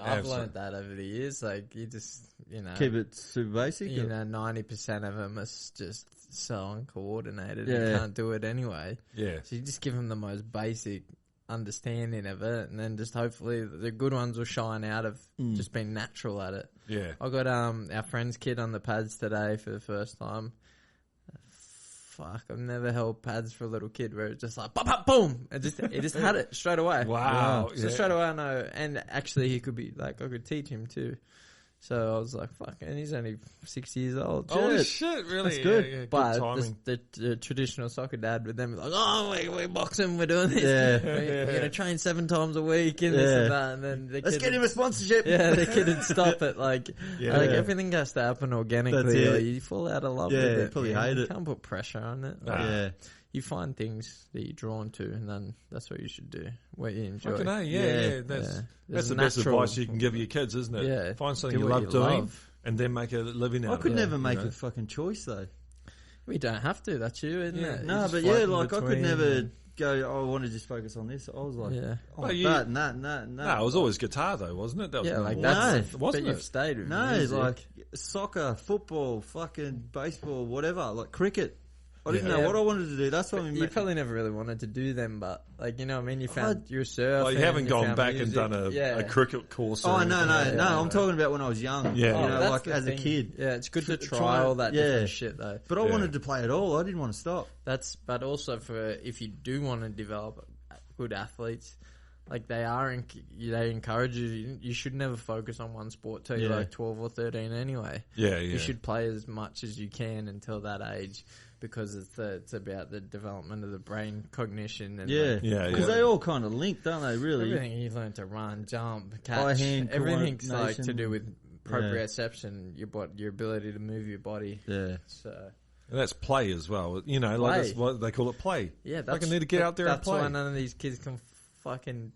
I've learned that over the years. Like, you just, keep it super basic? 90% of them are just so uncoordinated. You can't do it anyway. Yeah. So you just give them the most basic understanding of it, and then just hopefully the good ones will shine out of just being natural at it. Yeah. I got our friend's kid on the pads today for the first time. Fuck, I've never held pads for a little kid where it's just like pop, pop, boom. He just had it straight away. Wow. So straight away I know, and actually he could be like, I could teach him too. So I was like, fuck, and he's only 6 years old. Oh, shit, really? That's good. Yeah, but good the traditional soccer dad with them, like, oh, we're boxing, we're doing this. We're going to train 7 times a week and this and that. And then let's get him a sponsorship. Yeah, the kid would stop it. Like everything has to happen organically. Or you fall out of love with it. Yeah, probably hate it. You can't put pressure on it. Yeah. You find things that you're drawn to, and then that's what you should do. What you enjoy. That's the best advice you can give your kids, isn't it? Yeah. Find something you love doing, and then make a living out of it. I could never make a fucking choice, though. We don't have to. That's you, isn't it? No, but I could never go, I want to just focus on this. I was like, that and that and that and that. No, it was always guitar, though, wasn't it? That was that's wasn't but it? You've stayed with No, music. like soccer, football, fucking baseball, whatever, like cricket. I didn't know what I wanted to do. That's what you probably never really wanted to do them, but like you know what I mean. You found your surf. Like you haven't gone back and done a cricket course. Oh no! I'm talking about when I was young. Yeah, you know, like as a kid. Yeah, it's good to try all that different shit though. But I wanted to play it all. I didn't want to stop. But also for if you do want to develop good athletes. Like they encourage you. You should never focus on one sport till you're like 12 or 13 anyway. Yeah. You should play as much as you can until that age because it's about the development of the brain, cognition, and because they all kind of link, don't they? Really, everything you learn to run, jump, catch, everything's like to do with proprioception, your ability to move your body. Yeah. So. And that's play as well. You know, like that's what they call it, play. Yeah, I need to get out there and play. That's why none of these kids can fucking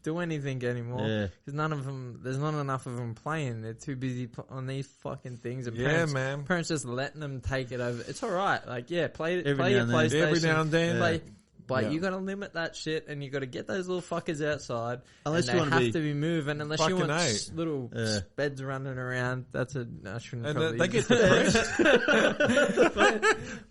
do anything anymore. Because none of them, there's not enough of them playing. They're too busy on these fucking things. And parents just letting them take it over. It's all right. Like, play your PlayStation. Every now and then. But you got to limit that shit, and you got to get those little fuckers outside. Unless and they have to be moving. Unless you want little speds running around, I shouldn't. And they get depressed.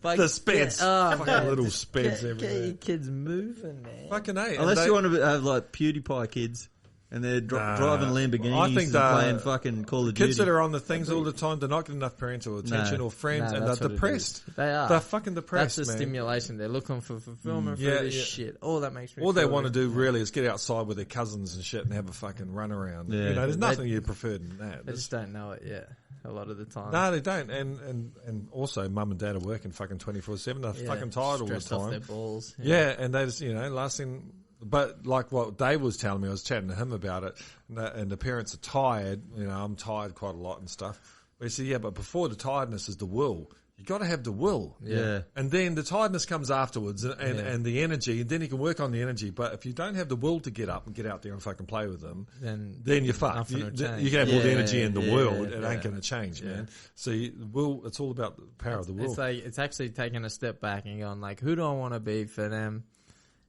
but the speds, little speds. Get your kids moving, man. Fucking A. Unless you want to have like PewDiePie kids. And they're driving Lamborghinis I think and playing fucking Call of Duty. Kids that are on the things all the time, they're not getting enough parental attention or friends, and they're depressed. They are. They're fucking depressed, That's the stimulation. They're looking for fulfillment for this shit. All that makes me all they want to do really is get outside with their cousins and shit and have a fucking run around. Yeah. You know, there's nothing you prefer than that. They just don't know it yet. A lot of the time. No, they don't. And also, mum and dad are working fucking 24/7. They're fucking tired all the time. Off their balls. Yeah, and they just, last thing... But like what Dave was telling me, I was chatting to him about it, and the parents are tired. I'm tired quite a lot and stuff. But he said, but before the tiredness is the will. You got to have the will. Yeah. And then the tiredness comes afterwards and the energy, and then you can work on the energy. But if you don't have the will to get up and get out there and fucking play with them, then you're fucked. You can have all the energy in the world. It ain't going to change, man. So will, it's all about the power of the will. It's like, it's actually taking a step back and going like, who do I want to be for them?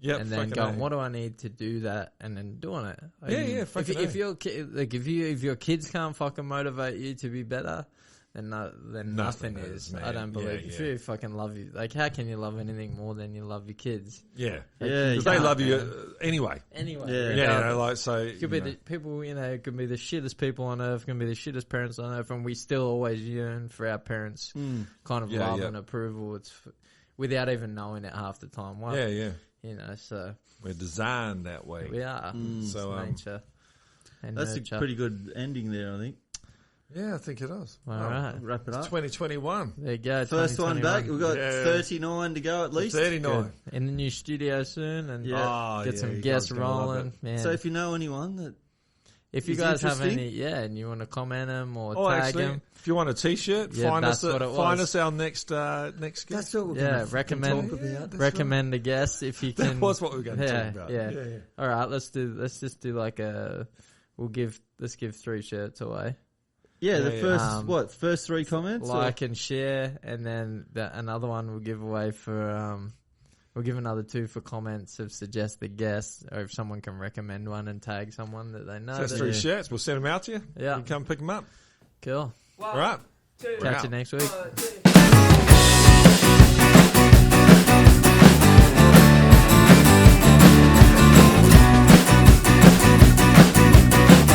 Yep, and then going, what do I need to do that? And then doing it. Like, if your kids can't fucking motivate you to be better, then nothing is. Man. I don't believe. If you fucking love you, like how can you love anything more than you love your kids? Yeah, because they love you anyway. So it could be the people. It could be the shittest people on earth. Can be the shittest parents on earth, and we still always yearn for our parents' kind of love and approval. It's without even knowing it half the time. So we're designed that way. We are. So nature. And that's a pretty good ending there, I think. Yeah, I think it is. All right, wrap it up. 2021. There you go. First one back. We've got 39 to go at least. 39 Good. In the new studio soon, and get some guests rolling. Man. So if you know anyone that. If you guys have any, and you want to comment them or tag them. If you want a T-shirt, find us our next guest. That's what we're recommend a guest if you can. That was what we were going to talk about. Yeah. All right, let's just do like let's give 3 shirts away. Yeah, the first 3 comments? Like and share, and then another one we'll give away for we'll give another 2 for comments of suggested guests, or if someone can recommend one and tag someone that they know. So that's 3 shirts. We'll send them out to you. Yeah. You come pick them up. Cool. All right. Catch you next week.